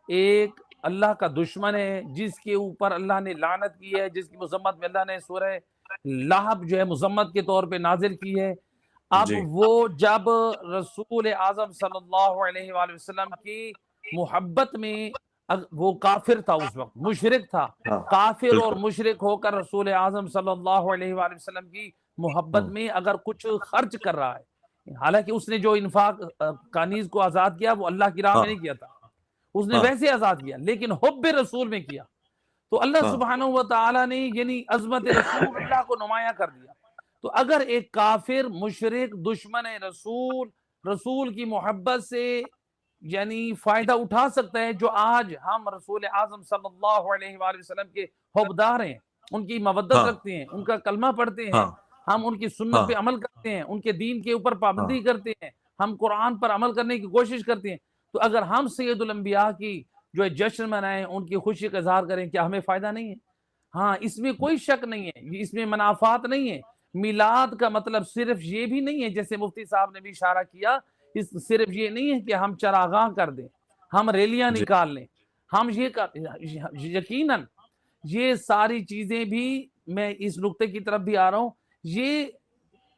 B: ایک اللہ کا دشمن ہے جس کے اوپر اللہ نے لعنت کی ہے، جس کی مذمت میں اللہ نے سورہ لہب جو ہے مذمت کے طور پہ نازل کی ہے۔ اب وہ جب رسول اعظم صلی اللہ علیہ وآلہ وسلم کی محبت میں، وہ کافر تھا اس وقت، مشرک تھا، کافر اور مشرک ہو کر رسول اعظم صلی اللہ علیہ وآلہ وسلم کی محبت میں اگر کچھ خرچ کر رہا ہے، حالانکہ اس نے جو انفاق کانیز کو آزاد کیا وہ اللہ کی راہ میں نہیں کیا تھا، اس نے ویسے آزاد کیا، لیکن حب رسول میں کیا، تو اللہ سبحانہ و تعالیٰ نے یعنی عظمت رسول اللہ کو نمایاں کر دیا۔ تو اگر ایک کافر مشرک دشمن رسول کی محبت سے یعنی فائدہ اٹھا سکتا ہے، جو آج ہم رسول اعظم صلی اللہ علیہ وآلہ وسلم کے حبدار ہیں، ان کی مودت رکھتے ہیں، ان کا کلمہ پڑھتے ہیں، ہم ان کی سنت پہ عمل کرتے ہیں، ان کے دین کے اوپر پابندی کرتے ہیں، ہم قرآن پر عمل کرنے کی کوشش کرتے ہیں، تو اگر ہم سید الانبیاء کی جو ہے جشن منائیں، ان کی خوشی کا اظہار کریں، کیا ہمیں فائدہ نہیں ہے؟ ہاں، اس میں کوئی شک نہیں ہے، اس میں منافعات نہیں ہے۔ میلاد کا مطلب صرف یہ بھی نہیں ہے، جیسے مفتی صاحب نے بھی اشارہ کیا، صرف یہ نہیں ہے کہ ہم چراغاں کر دیں، ہم ریلیاں نکال لیں، ہم یقیناً یہ ساری چیزیں بھی، میں اس نقطے کی طرف بھی آ رہا ہوں، یہ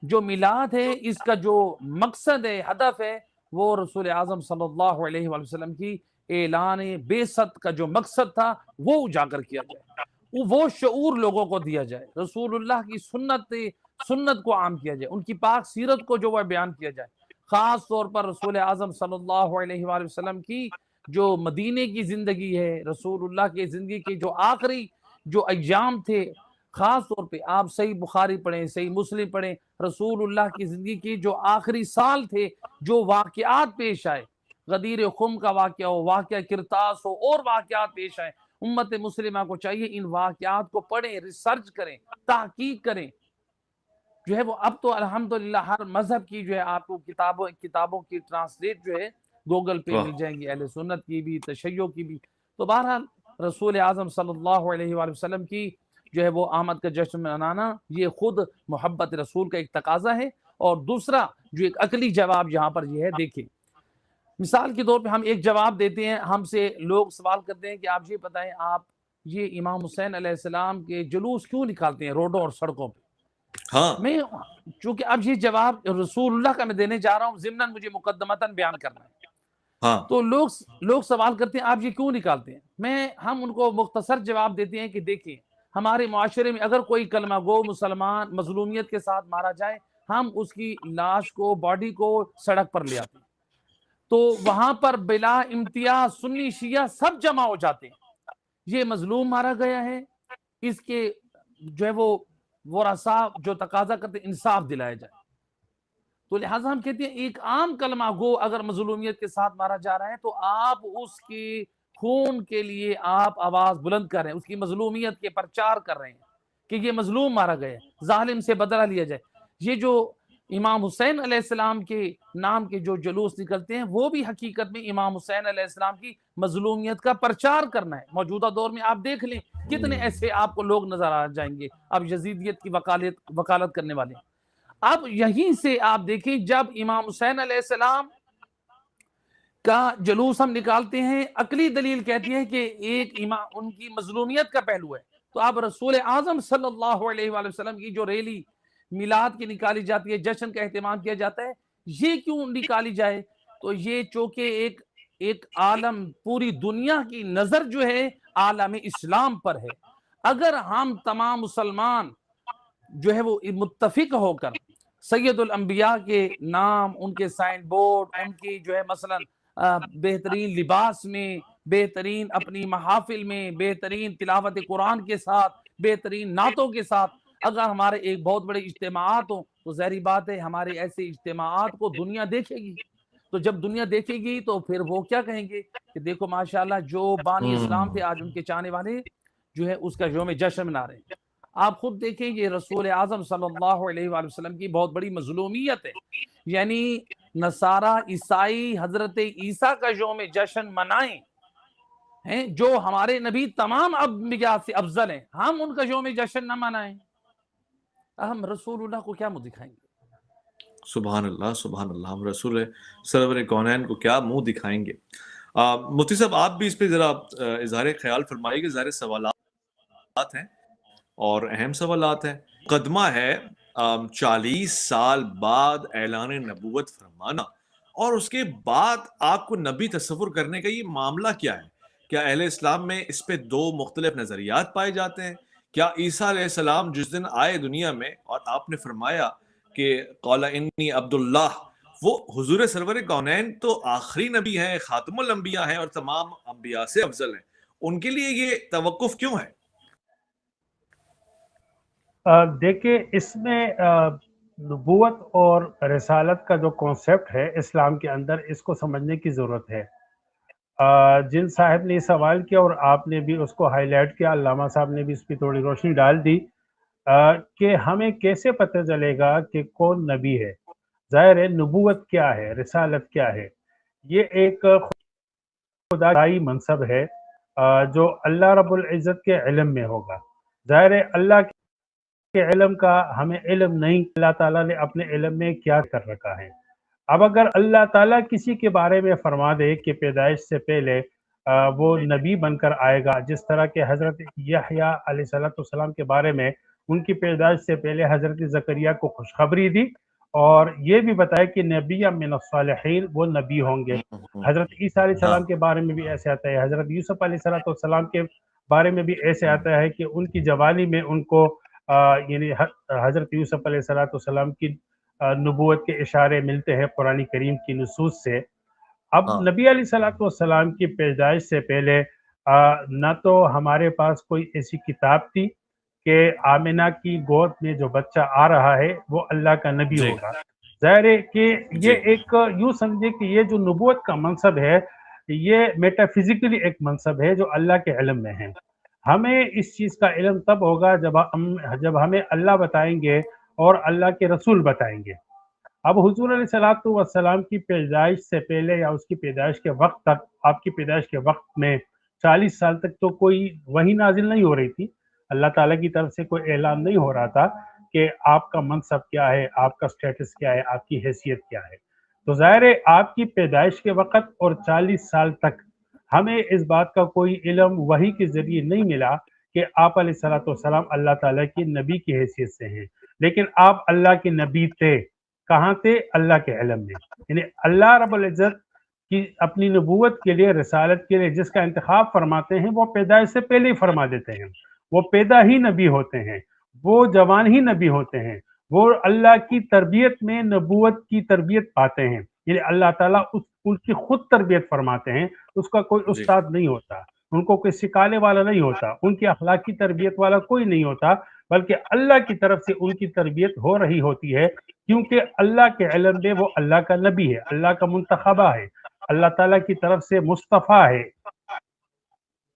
B: جو میلاد ہے اس کا جو مقصد ہے، ہدف ہے، وہ رسول اعظم صلی اللہ علیہ وآلہ وسلم کی اعلان بعثت کا جو مقصد تھا وہ اجاگر کیا جائے، وہ شعور لوگوں کو دیا جائے، رسول اللہ کی سنت کو عام کیا جائے، ان کی پاک سیرت کو جو وہ بیان کیا جائے، خاص طور پر رسول اعظم صلی اللہ علیہ وآلہ وسلم کی جو مدینے کی زندگی ہے، رسول اللہ کی زندگی کے جو آخری جو ایام تھے، خاص طور پہ آپ صحیح بخاری پڑھیں، صحیح مسلم پڑھیں، رسول اللہ کی زندگی کی جو آخری سال تھے، جو واقعات پیش آئے، غدیر خم کا واقعہ ہو، واقعہ کرتاس ہو، اور واقعات پیش آئے، امت مسلمہ کو چاہیے ان واقعات کو پڑھیں، ریسرچ کریں، تحقیق کریں، جو ہے وہ اب تو الحمدللہ ہر مذہب کی جو ہے آپ کو کتابوں کی ٹرانسلیٹ جو ہے گوگل پہ مل جائیں گی، اہل سنت کی بھی، تشیع کی بھی۔ تو بہرحال رسول اعظم صلی اللہ علیہ وآلہ وسلم کی جو ہے وہ آمد کا جشن منانا، یہ خود محبت رسول کا ایک تقاضا ہے۔ اور دوسرا جو ایک عقلی جواب یہاں پر یہ ہے، دیکھیں مثال کے طور پہ ہم ایک جواب دیتے ہیں، ہم سے لوگ سوال کرتے ہیں کہ آپ یہ بتائیں، آپ یہ امام حسین علیہ السلام کے جلوس کیوں نکالتے ہیں روڈوں اور سڑکوں پہ؟ میں چونکہ اب یہ جواب رسول اللہ کا میں دینے جا رہا ہوں، ضمناً مجھے مقدمتاً بیان کرنا ہے، تو لوگ سوال کرتے ہیں آپ یہ کیوں نکالتے ہیں؟ ہم ان کو مختصر جواب دیتے ہیں کہ دیکھیں، ہمارے معاشرے میں اگر کوئی کلمہ گو مسلمان مظلومیت کے ساتھ مارا جائے، ہم اس کی لاش کو، باڈی کو سڑک پر لے آتے ہیں، تو وہاں پر بلا امتیاز سنی شیعہ سب جمع ہو جاتے ہیں، یہ مظلوم مارا گیا ہے، اس کے جو ہے وہ ورثاء جو تقاضا کرتے انصاف دلایا جائے، تو لہٰذا ہم کہتے ہیں ایک عام کلمہ گو اگر مظلومیت کے ساتھ مارا جا رہا ہے تو آپ اس کی خون کے لیے آپ آواز بلند کر رہے ہیں، اس کی مظلومیت کے پرچار کر رہے ہیں کہ یہ مظلوم مارا گیا ہے، ظالم سے بدلہ لیا جائے۔ یہ جو امام حسین علیہ السلام کے نام کے جو جلوس نکلتے ہیں، وہ بھی حقیقت میں امام حسین علیہ السلام کی مظلومیت کا پرچار کرنا ہے۔ موجودہ دور میں آپ دیکھ لیں کتنے ایسے آپ کو لوگ نظر آ جائیں گے اب یزیدیت کی وکالت کرنے والے۔ اب یہیں سے آپ دیکھیں، جب امام حسین علیہ السلام کا جلوس ہم نکالتے ہیں، عقلی دلیل کہتی ہے کہ ایک امام ان کی مظلومیت کا پہلو ہے، تو اب رسول اعظم صلی اللہ علیہ وآلہ وسلم کی جو ریلی میلاد کی نکالی جاتی ہے، جشن کا اہتمام کیا جاتا ہے، یہ کیوں نکالی جائے؟ تو یہ چونکہ ایک عالم، پوری دنیا کی نظر جو ہے عالم اسلام پر ہے، اگر ہم تمام مسلمان جو ہے وہ متفق ہو کر سید الانبیاء کے نام، ان کے سائن بورڈ، ان کی جو ہے مثلاً بہترین لباس میں، بہترین اپنی محافل میں، بہترین تلاوت قرآن کے ساتھ، بہترین نعتوں کے ساتھ اگر ہمارے ایک بہت بڑے اجتماعات ہوں، تو ظاہری بات ہے ہمارے ایسے اجتماعات کو دنیا دیکھے گی، تو جب دنیا دیکھے گی تو پھر وہ کیا کہیں گے کہ دیکھو ماشاءاللہ جو بانی اسلام تھے آج ان کے چاہنے والے جو ہے اس کا یوم جشن منا رہے ہیں۔ آپ خود دیکھیں یہ رسول اعظم صلی اللہ علیہ وآلہ وسلم کی بہت بڑی مظلومیت ہے، یعنی نصارہ عیسائی حضرت عیسیٰ کا یوم جشن منائیں ہیں، جو ہمارے نبی تمام انبیاء سے افضل ہیں، ہم ان کا یوم جشن نہ منائیں، ہم رسول اللہ کو کیا منہ دکھائیں گے؟
A: سبحان اللہ، سبحان اللہ، ہم رسول سرور کونین کو کیا منہ دکھائیں گے؟ مفتی صاحب آپ بھی اس پہ ذرا اظہار خیال فرمائیے کہ ظاہر سوالات ہیں
D: اور اہم سوالات ہیں. مقدمہ ہے 40 سال بعد اعلان نبوت فرمانا، اور اس کے بعد آپ کو نبی تصور کرنے کا یہ معاملہ کیا ہے؟ کیا اہل اسلام میں اس پہ دو مختلف نظریات پائے جاتے ہیں؟ کیا عیسیٰ علیہ السلام جس دن آئے دنیا میں اور آپ نے فرمایا کہ قال انی عبداللہ، وہ حضور سرور کونین تو آخری نبی ہیں، خاتم الانبیاء ہیں اور تمام انبیاء سے افضل ہیں، ان کے لیے یہ توقف کیوں ہے؟
C: دیکھیں، اس میں نبوت اور رسالت کا جو کانسیپٹ ہے اسلام کے اندر، اس کو سمجھنے کی ضرورت ہے. جن صاحب نے یہ سوال کیا اور آپ نے بھی اس کو ہائی لائٹ کیا، علامہ صاحب نے بھی اس پہ تھوڑی روشنی ڈال دی کہ ہمیں کیسے پتہ چلے گا کہ کون نبی ہے. ظاہر ہے نبوت کیا ہے، رسالت کیا ہے. یہ ایک خدائی منصب ہے جو اللہ رب العزت کے علم میں ہوگا. ظاہر ہے اللہ کے علم کا ہمیں علم نہیں، اللہ تعالیٰ نے اپنے علم میں کیا کر رکھا ہے. اب اگر اللہ تعالیٰ کسی کے بارے میں فرما دے کہ پیدائش سے پہلے وہ نبی بن کر آئے گا، جس طرح کہ حضرت یحییٰ علیہ السلام کے بارے میں ان کی پیدائش سے پہلے حضرت زکریا کو خوشخبری دی اور یہ بھی بتایا کہ نبی من الصالحین، وہ نبی ہوں گے. حضرت عیسیٰ علیہ السلام کے بارے میں بھی ایسے آتا ہے، حضرت یوسف علیہ السلام کے بارے میں بھی ایسے آتا ہے کہ ان کی جوانی میں ان کو یعنی حضرت یوسف علیہ السلام کی نبوت کے اشارے ملتے ہیں قرآن کریم کی نصوص سے. اب نبی علیہ السلام کی پیدائش سے پہلے نہ تو ہمارے پاس کوئی ایسی کتاب تھی کہ آمنہ کی گود میں جو بچہ آ رہا ہے وہ اللہ کا نبی ہوگا. ظاہر ہے کہ یہ ایک یوں سمجھے کہ یہ جو نبوت کا منصب ہے یہ میٹا فزیکلی ایک منصب ہے جو اللہ کے علم میں ہے. ہمیں اس چیز کا علم تب ہوگا جب ہمیں اللہ بتائیں گے اور اللہ کے رسول بتائیں گے. اب حضور علیہ السلام کی پیدائش سے پہلے یا اس کی پیدائش کے وقت تک، آپ کی پیدائش کے وقت میں 40 سال تک تو کوئی وحی نازل نہیں ہو رہی تھی. اللہ تعالیٰ کی طرف سے کوئی اعلان نہیں ہو رہا تھا کہ آپ کا منصب کیا ہے، آپ کا سٹیٹس کیا ہے، آپ کی حیثیت کیا ہے. تو ظاہر ہے آپ کی پیدائش کے وقت اور 40 سال تک ہمیں اس بات کا کوئی علم وحی کے ذریعے نہیں ملا کہ آپ علیہ السلام اللہ تعالیٰ کی نبی کی حیثیت سے ہیں. لیکن آپ اللہ کے نبی تھے. کہاں تھے؟ اللہ کے علم میں. یعنی اللہ رب العزت کی اپنی نبوت کے لیے، رسالت کے لیے جس کا انتخاب فرماتے ہیں وہ پیدائش سے پہلے ہی فرما دیتے ہیں. وہ پیدا ہی نبی ہوتے ہیں، وہ جوان ہی نبی ہوتے ہیں، وہ اللہ کی تربیت میں نبوت کی تربیت پاتے ہیں. یعنی اللہ تعالیٰ ان کی خود تربیت فرماتے ہیں. اس کا کوئی استاد نہیں ہوتا، ان کو کوئی سکھانے والا نہیں ہوتا، ان کی اخلاقی تربیت والا کوئی نہیں ہوتا، بلکہ اللہ کی طرف سے ان کی تربیت ہو رہی ہوتی ہے، کیونکہ اللہ کے علم میں وہ اللہ کا نبی ہے، اللہ کا منتخبہ ہے، اللہ تعالیٰ کی طرف سے مصطفیٰ ہے.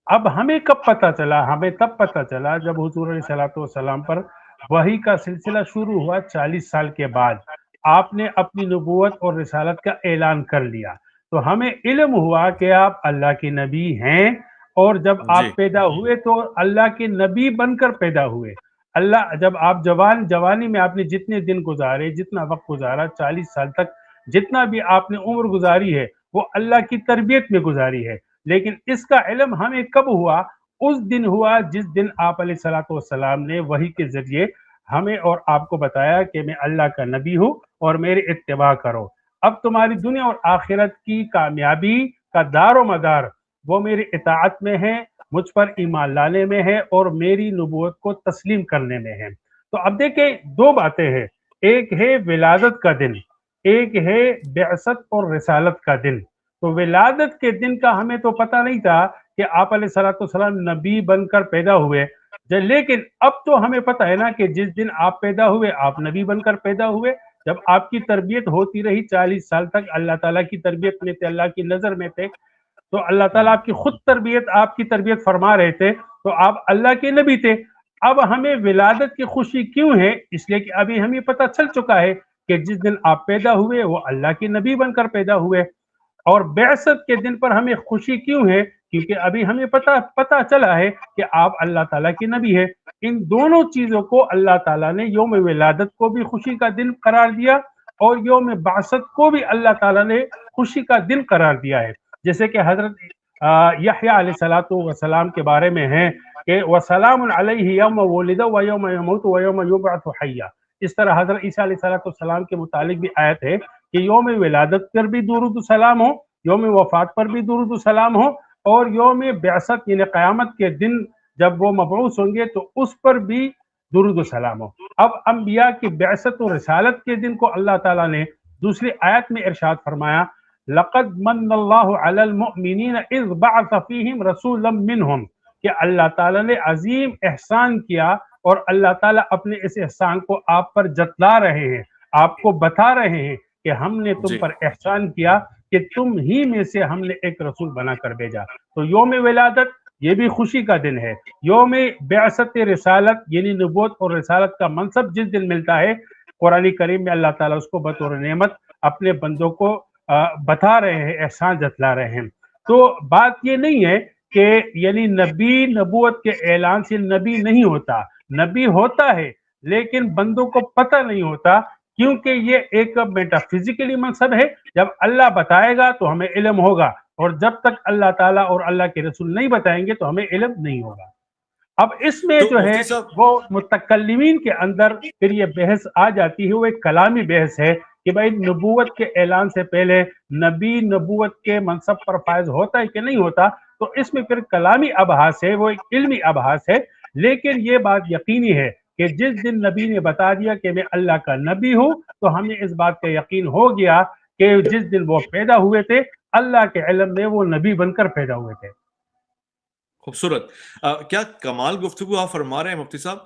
C: اب ہمیں کب پتہ چلا؟ ہمیں تب پتہ چلا جب حضور علیہ السلام پر وحی کا سلسلہ شروع ہوا. 40 سال کے بعد آپ نے اپنی نبوت اور رسالت کا اعلان کر لیا تو ہمیں علم ہوا کہ آپ اللہ کے نبی ہیں. اور جب آپ پیدا ہوئے تو اللہ کے نبی بن کر پیدا ہوئے. اللہ جب آپ جوانی میں آپ نے جتنے دن گزارے، جتنا وقت گزارا، 40 سال تک جتنا بھی آپ نے عمر گزاری ہے وہ اللہ کی تربیت میں گزاری ہے. لیکن اس کا علم ہمیں کب ہوا؟ اس دن ہوا جس دن آپ علیہ السلام نے وحی کے ذریعے ہمیں اور آپ کو بتایا کہ میں اللہ کا نبی ہوں اور میرے اتباع کرو. اب تمہاری دنیا اور آخرت کی کامیابی کا دار و مدار وہ میری اطاعت میں ہے، مجھ پر ایمان لانے میں ہے اور میری نبوت کو تسلیم کرنے میں ہے. تو اب دیکھیں دو باتیں ہیں، ایک ہے ولادت کا دن، ایک ہے بعثت اور رسالت کا دن. تو ولادت کے دن کا ہمیں تو پتہ نہیں تھا کہ آپ علیہ السلام نبی بن کر پیدا ہوئے، لیکن اب تو ہمیں پتہ ہے نا کہ جس دن آپ پیدا ہوئے آپ نبی بن کر پیدا ہوئے. جب آپ کی تربیت ہوتی رہی 40 سال تک، اللہ تعالیٰ کی تربیت میں تھے، اللہ کی نظر میں تھے، تو اللہ تعالیٰ آپ کی خود تربیت، آپ کی تربیت فرما رہے تھے، تو آپ اللہ کے نبی تھے. اب ہمیں ولادت کی خوشی کیوں ہے؟ اس لیے کہ ابھی ہمیں پتہ چل چکا ہے کہ جس دن آپ پیدا ہوئے وہ اللہ کے نبی بن کر پیدا ہوئے. اور بعثت کے دن پر ہمیں خوشی کیوں ہے؟ کیونکہ ابھی ہمیں پتہ چلا ہے کہ آپ اللہ تعالیٰ کے نبی ہے. ان دونوں چیزوں کو اللہ تعالیٰ نے یوم ولادت کو بھی خوشی کا دن قرار دیا اور یوم بعثت کو بھی اللہ تعالیٰ نے خوشی کا دن قرار دیا ہے. جیسے کہ حضرت یحییٰ علیہ السلام کے بارے میں ہیں کہ وسلام علیہ یوم ولد و یوم یموت و یوم یبعث حیا. اس طرح حضرت عیسیٰ علیہ السلام کے متعلق بھی آیت ہے کہ یوم ولادت پر بھی درود و سلام ہو، یوم وفات پر بھی درود و سلام ہو، اور یوم بعثت یعنی قیامت کے دن جب وہ مبعوث ہوں گے تو اس پر بھی درود و سلام ہو. اب انبیاء کی بعثت و رسالت کے دن کو اللہ تعالیٰ نے دوسری آیت میں ارشاد فرمایا لقد من اللہ علی المؤمنین اذ بعث فیہم رسولا منہم، کہ اللہ تعالیٰ نے عظیم احسان کیا اور اللہ تعالیٰ اپنے اس احسان کو آپ پر جتلا رہے ہیں، آپ کو بتا رہے ہیں کہ ہم نے تم پر احسان کیا کہ تم ہی میں سے ہم نے ایک رسول بنا کر بھیجا. تو یوم ولادت یہ بھی خوشی کا دن ہے. یوم بعثت رسالت یعنی نبوت اور رسالت کا منصب جس دن ملتا ہے، قرآن کریم میں اللہ تعالیٰ اس کو بطور نعمت اپنے بندوں کو بتا رہے ہیں، احسان جتلا رہے ہیں. تو بات یہ نہیں ہے کہ یعنی نبی نبوت کے اعلان سے نبی نہیں ہوتا، نبی ہوتا ہے لیکن بندوں کو پتہ نہیں ہوتا، کیونکہ یہ ایک میٹا فزیکلی منصب ہے. جب اللہ بتائے گا تو ہمیں علم ہوگا، اور جب تک اللہ تعالیٰ اور اللہ کے رسول نہیں بتائیں گے تو ہمیں علم نہیں ہوگا. اب اس میں جو ہے وہ متکلمین کے اندر پھر یہ بحث آ جاتی ہے، وہ ایک کلامی بحث ہے کہ بھائی نبوت کے اعلان سے پہلے نبی نبوت کے منصب پر فائز ہوتا ہے کہ نہیں ہوتا. تو اس میں پھر کلامی ابحاث ہے، وہ ایک علمی ابحاث ہے. لیکن یہ بات یقینی ہے کہ جس دن نبی نے بتا دیا کہ میں اللہ کا نبی ہوں تو ہمیں اس بات کا یقین ہو گیا کہ جس دن وہ پیدا ہوئے تھے اللہ کے علم میں وہ نبی بن کر پیدا ہوئے تھے.
D: خوبصورت. کیا کمال گفتگو آپ فرما رہے ہیں مفتی صاحب،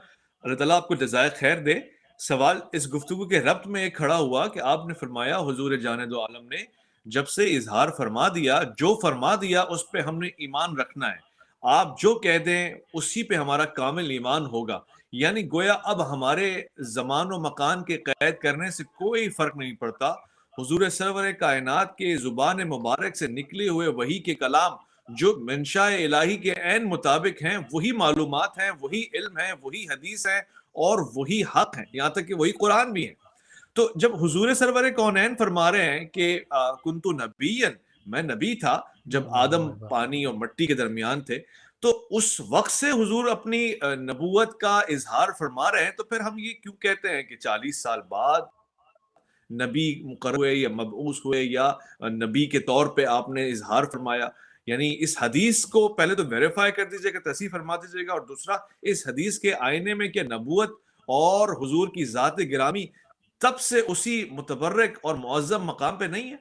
D: اللہ تعالیٰ آپ کو جزائے خیر دے. سوال اس گفتگو کے ربط میں ایک کھڑا ہوا کہ آپ نے فرمایا حضور جان دو عالم نے جب سے اظہار فرما دیا، جو فرما دیا اس پہ ہم نے ایمان رکھنا ہے، آپ جو کہہ دیں اسی پہ ہمارا کامل ایمان ہوگا. یعنی گویا اب ہمارے زمان و مکان کے قید کرنے سے کوئی فرق نہیں پڑتا. حضور سرور کائنات کے زبان مبارک سے نکلے ہوئے وحی کے کلام جو منشاء الہی کے عین مطابق ہیں، وہی معلومات ہیں، وہی علم ہے، وہی حدیث ہے اور وہی حق ہے، یہاں تک کہ وہی قرآن بھی ہے. تو جب حضور سرور کونین فرما رہے ہیں کہ کنتو نبیًا، میں نبی تھا جب آدم پانی اور مٹی کے درمیان تھے، تو اس وقت سے حضور اپنی نبوت کا اظہار فرما رہے ہیں، تو پھر ہم یہ کیوں کہتے ہیں کہ 40 سال بعد نبی مقرر ہوئے یا مبعوث ہوئے یا نبی کے طور پہ آپ نے اظہار فرمایا؟ یعنی اس حدیث کو پہلے تو ویریفائی کر دیجئے گا، تصحیح فرما دیجئے گا، اور دوسرا اس حدیث کے آئینے میں کیا نبوت اور حضور کی ذات گرامی تب سے اسی متبرک اور معظم مقام پہ نہیں ہے؟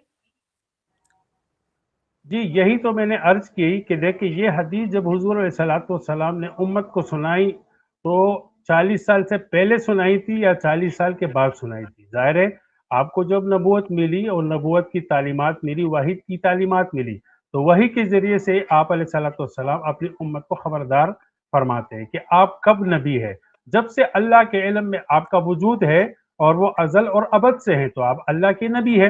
C: جی یہی تو میں نے عرض کی کہ دیکھیں یہ حدیث جب حضور علیہ السلام نے امت کو سنائی تو 40 سال سے پہلے سنائی تھی یا 40 سال کے بعد سنائی تھی؟ ظاہر ہے آپ کو جب نبوت ملی اور نبوت کی تعلیمات ملی، وحی کی تعلیمات ملی، تو وحی کے ذریعے سے آپ علیہ السلام اپنی امت کو خبردار فرماتے ہیں کہ آپ کب نبی ہے. جب سے اللہ کے علم میں آپ کا وجود ہے اور وہ ازل اور ابد سے ہیں تو آپ اللہ کے نبی ہے.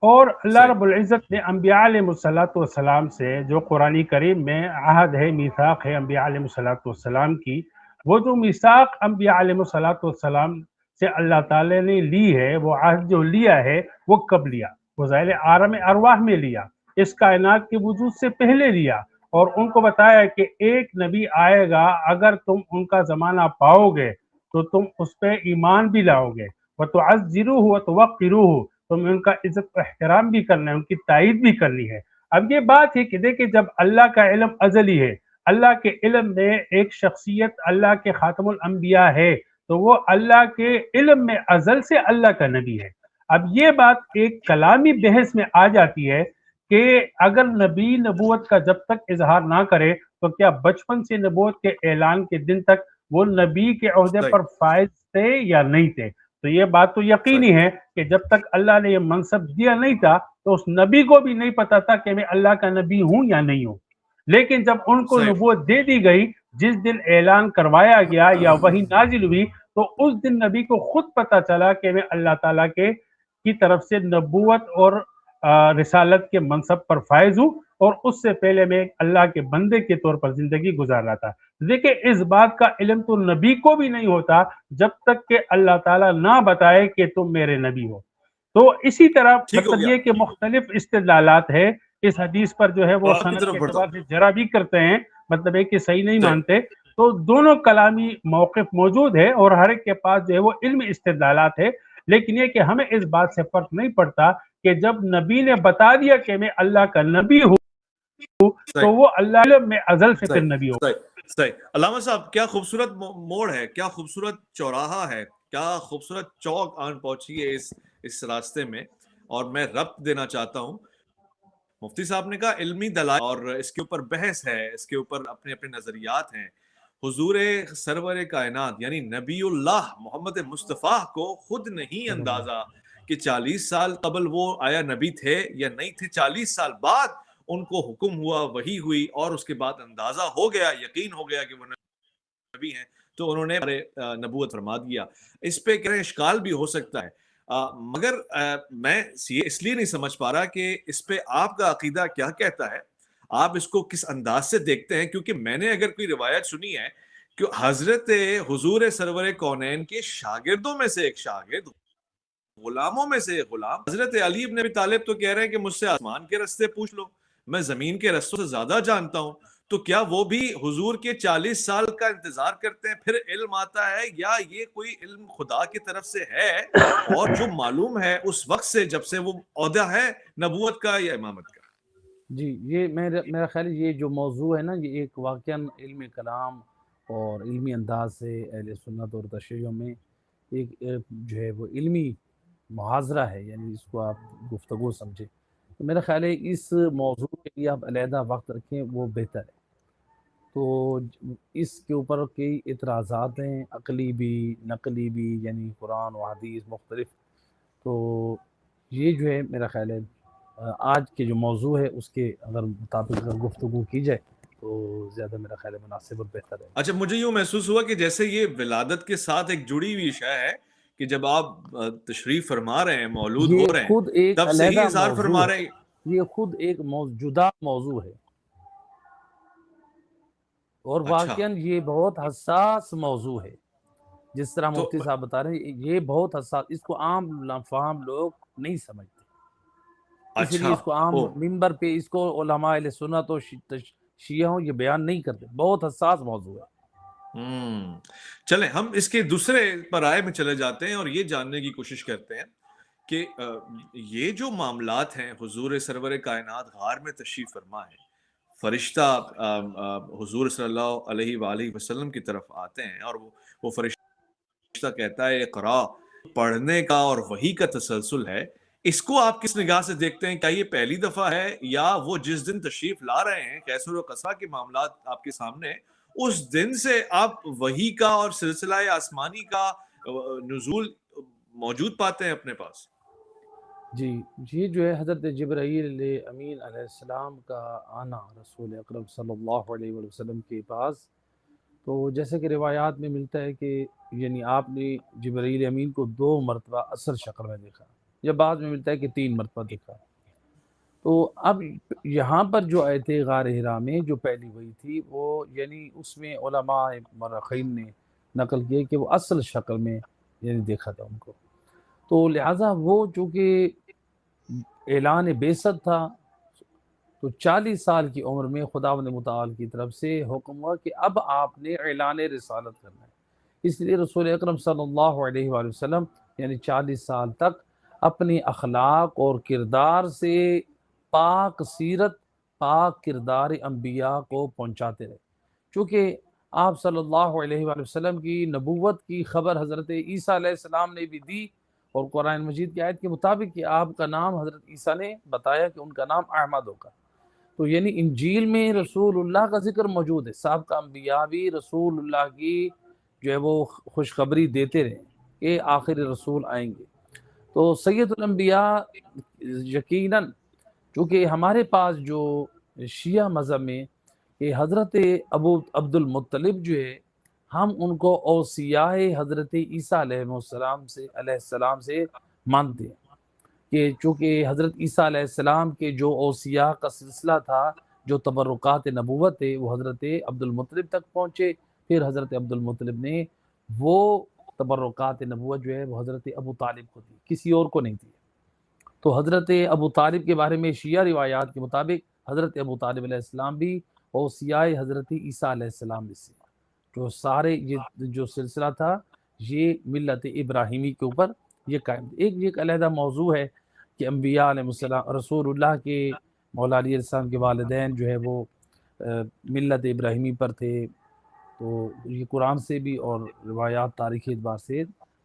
C: اور اللہ رب العزت نے انبیاء علیہ السلام سے جو قرآن کریم میں عہد ہے، میثاق ہے انبیاء علیہ السلام کی، وہ جو میثاق انبیاء علیہ السلام سے اللہ تعالی نے لی ہے، وہ عہد جو لیا ہے وہ کب لیا؟ وہ ظاہر عالم ارواح میں لیا، اس کائنات کے وجود سے پہلے لیا، اور ان کو بتایا کہ ایک نبی آئے گا، اگر تم ان کا زمانہ پاؤ گے تو تم اس پہ ایمان بھی لاؤ گے، وَتُعَزِّرُوهُ وَتُوَقِّرُوهُ، تمہیں ان کا عزت و احترام بھی کرنا ہے، ان کی تائید بھی کرنی ہے. اب یہ بات ہے کہ دیکھیں جب اللہ کا علم ازلی ہے، اللہ کے علم میں ایک شخصیت اللہ کے خاتم الانبیاء ہے، تو وہ اللہ کے علم میں ازل سے اللہ کا نبی ہے. اب یہ بات ایک کلامی بحث میں آ جاتی ہے کہ اگر نبی نبوت کا جب تک اظہار نہ کرے تو کیا بچپن سے نبوت کے اعلان کے دن تک وہ نبی کے عہدے پر فائز تھے یا نہیں تھے؟ تو یہ بات تو یقینی ہے کہ جب تک اللہ نے یہ منصب دیا نہیں تھا تو اس نبی کو بھی نہیں پتا تھا کہ میں اللہ کا نبی ہوں یا نہیں ہوں. لیکن جب ان کو نبوت دے دی گئی، جس دن اعلان کروایا گیا یا وحی نازل ہوئی، تو اس دن نبی کو خود پتا چلا کہ میں اللہ تعالیٰ کی طرف سے نبوت اور رسالت کے منصب پر فائز ہوں، اور اس سے پہلے میں اللہ کے بندے کے طور پر زندگی گزار رہا تھا. دیکھیں اس بات کا علم تو نبی کو بھی نہیں ہوتا جب تک کہ اللہ تعالیٰ نہ بتائے کہ تم میرے نبی ہو. تو اسی طرح مطلب یہ کہ مختلف استدلالات ہے اس حدیث پر جو ہے وہ سند کے اعتبار سے جرا بھی کرتے ہیں. مطلب ہے کہ صحیح نہیں
D: صحیح
C: مانتے. تو دونوں کلامی موقف موجود ہے اور ہر ایک کے پاس جو ہے وہ علمی استدلالات ہے، لیکن یہ کہ ہمیں اس بات سے فرق نہیں پڑتا کہ جب نبی نے بتا دیا کہ میں اللہ کا نبی ہوں
D: صحیح
C: تو وہ اللہ علم میں ازل سے پھر
D: صحیح
C: نبی ہو.
D: صحیح صحیح. علامہ صاحب کیا خوبصورت موڑ ہے، کیا خوبصورت چوراہا ہے، کیا خوبصورت چوک آن پہنچی ہے اس راستے میں. اور میں ربط دینا چاہتا ہوں، مفتی صاحب نے کہا علمی دلائل اور اس کے اوپر بحث ہے، اس کے اوپر اپنے اپنے نظریات ہیں. حضور سرور کائنات یعنی نبی اللہ محمد مصطفیٰ کو خود نہیں اندازہ کہ 40 سال قبل وہ آیا نبی تھے یا نہیں تھے. 40 سال بعد ان کو حکم ہوا، وحی ہوئی، اور اس کے بعد اندازہ ہو گیا، یقین ہو گیا کہ وہ نبی ہیں، تو انہوں نے نبوت فرما دیا. اس پہ کہہ اشکال بھی ہو سکتا ہے، مگر میں یہ اس لیے نہیں سمجھ پا رہا کہ اس پہ آپ کا عقیدہ کیا کہتا ہے، آپ اس کو کس انداز سے دیکھتے ہیں. کیونکہ میں نے اگر کوئی روایت سنی ہے کہ حضرت حضور سرور کونین کے شاگردوں میں سے ایک شاگرد، غلاموں میں سے ایک غلام حضرت علی ابن ابی طالب تو کہہ رہے ہیں کہ مجھ سے آسمان کے رستے پوچھ لو، میں زمین کے رستوں سے زیادہ جانتا ہوں. تو کیا وہ بھی حضور کے 40 سال کا انتظار کرتے ہیں پھر علم آتا ہے، یا یہ کوئی علم خدا کی طرف سے ہے اور جو معلوم ہے اس وقت سے جب سے وہ عہدہ ہے نبوت کا یا امامت کا؟
B: جی، یہ میرا خیال ہے یہ جو موضوع ہے نا، یہ ایک واقعاً علم کلام اور علمی انداز سے اہل سنت اور تشیع میں ایک جو ہے وہ علمی محاضرہ ہے، یعنی اس کو آپ گفتگو سمجھیں. تو میرا خیال ہے اس موضوع کے لیے آپ علیحدہ وقت رکھیں، وہ بہتر ہے. تو اس کے اوپر کئی اعتراضات ہیں، عقلی بھی نقلی بھی، یعنی قرآن و حدیث مختلف. تو یہ جو ہے میرا خیال ہے آج کے جو موضوع ہے اس کے اگر مطابق اگر گفتگو کی جائے تو زیادہ میرا خیال ہے مناسب اور بہتر ہے.
D: اچھا، مجھے یوں محسوس ہوا کہ جیسے یہ ولادت کے ساتھ ایک جڑی ہوئی شے ہے کہ جب آپ تشریف فرما رہے ہیں، مولود
B: یہ
D: ہو رہے ہیں،
B: خود ایک
D: تب سے ہی
B: علیحدہ
D: اظہار
B: موضوع
D: فرما
B: ہے،
D: رہے ہیں.
B: یہ خود ایک جدا موضوع ہے، اور
D: اچھا،
B: واقعاً یہ بہت حساس موضوع ہے. جس طرح
D: تو
B: مفتی صاحب بتا رہے ہیں یہ بہت حساس، اس کو عام فہم لوگ نہیں سمجھتے، اس لیے
D: اچھا،
B: اس کو عام
D: او
B: ممبر پہ اس کو علماء اہل سنت و شیعہ یہ بیان نہیں کرتے. بہت حساس موضوع ہے.
D: چلیں ہم اس کے دوسرے پرائے میں چلے جاتے ہیں اور یہ جاننے کی کوشش کرتے ہیں کہ یہ جو معاملات ہیں، حضور سرور کائنات غار میں تشریف فرما ہے، فرشتہ حضور صلی اللہ علیہ وآلہ وسلم کی طرف آتے ہیں اور وہ فرشتہ کہتا ہے اقرا، پڑھنے کا اور وحی کا تسلسل ہے. اس کو آپ کس نگاہ سے دیکھتے ہیں؟ کیا یہ پہلی دفعہ ہے، یا وہ جس دن تشریف لا رہے ہیں کیسر و قصا کے معاملات آپ کے سامنے، اس دن سے آپ وحی کا اور سلسلہ آسمانی کا نزول موجود پاتے ہیں اپنے پاس؟
B: جی، یہ جو ہے حضرت جبرائیل امین علیہ السلام کا آنا رسول اکرم صلی اللہ علیہ وسلم کے پاس، تو جیسے کہ روایات میں ملتا ہے کہ یعنی آپ نے جبرائیل امین کو 2 مرتبہ اصل شکل میں دیکھا، یا بعد میں ملتا ہے کہ 3 مرتبہ دیکھا. تو اب یہاں پر جو آئے تھے غار حرا میں جو پہلی وحی تھی، وہ یعنی اس میں علماء مرخین نے نقل کیے کہ وہ اصل شکل میں یعنی دیکھا تھا ان کو. تو لہٰذا وہ چونکہ اعلان بعثت تھا، تو 40 سال کی عمر میں خداوند متعال کی طرف سے حکم ہوا کہ اب آپ نے اعلان رسالت کرنا ہے. اس لیے رسول اکرم صلی اللہ علیہ وآلہ وسلم یعنی 40 سال تک اپنے اخلاق اور کردار سے پاک سیرت، پاک کردار انبیاء کو پہنچاتے رہے. چونکہ آپ صلی اللہ علیہ وآلہ وسلم کی نبوت کی خبر حضرت عیسیٰ علیہ السلام نے بھی دی، اور قرآن مجید کی آیت کے مطابق کہ آپ کا نام حضرت عیسیٰ نے بتایا کہ ان کا نام احمد ہوگا. تو یعنی انجیل میں رسول اللہ کا ذکر موجود ہے. سابقہ انبیاء بھی رسول اللہ کی جو ہے وہ خوشخبری دیتے رہے کہ آخر رسول آئیں گے. تو سید الانبیاء یقیناً، چونکہ ہمارے پاس جو شیعہ مذہب میں کہ حضرت ابو عبد المطلب جو ہے، ہم ان کو اوصیاء حضرت عیسیٰ علیہ السلام سے مانتے ہیں کہ چونکہ حضرت عیسیٰ علیہ السلام کے جو اوصیاء کا سلسلہ تھا، جو تبرکات نبوت تھے، وہ حضرت عبد المطلب تک پہنچے. پھر حضرت عبد المطلب نے وہ تبرکات نبوت جو ہے وہ حضرت ابو طالب کو دی، کسی اور کو نہیں دی. تو حضرت ابو طالب کے بارے میں شیعہ روایات کے مطابق حضرت ابو طالب علیہ السلام بھی اوصیائے حضرت عیسیٰ علیہ السلام میں سے، جو سارے یہ جو سلسلہ تھا یہ ملت ابراہیمی کے اوپر یہ قائم. ایک علیحدہ موضوع ہے کہ انبیاء علیہ السلام، رسول اللہ کے مولا علیہ السلام کے والدین جو ہے وہ ملت ابراہیمی پر تھے. تو یہ قرآن سے بھی اور روایات تاریخی اعتبار سے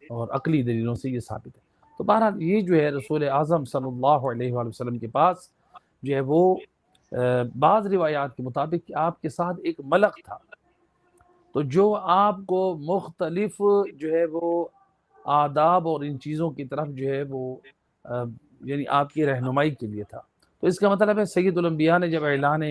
B: اور عقلی دلیلوں سے یہ ثابت ہے. تو بہرحال یہ جو ہے رسول اعظم صلی اللہ علیہ وآلہ وسلم کے پاس جو ہے وہ بعض روایات کے مطابق کہ آپ کے ساتھ ایک ملک تھا، تو جو آپ کو مختلف جو ہے وہ آداب اور ان چیزوں کی طرف جو ہے وہ یعنی آپ کی رہنمائی کے لیے تھا. تو اس کا مطلب ہے سید الانبیاء نے جب اعلان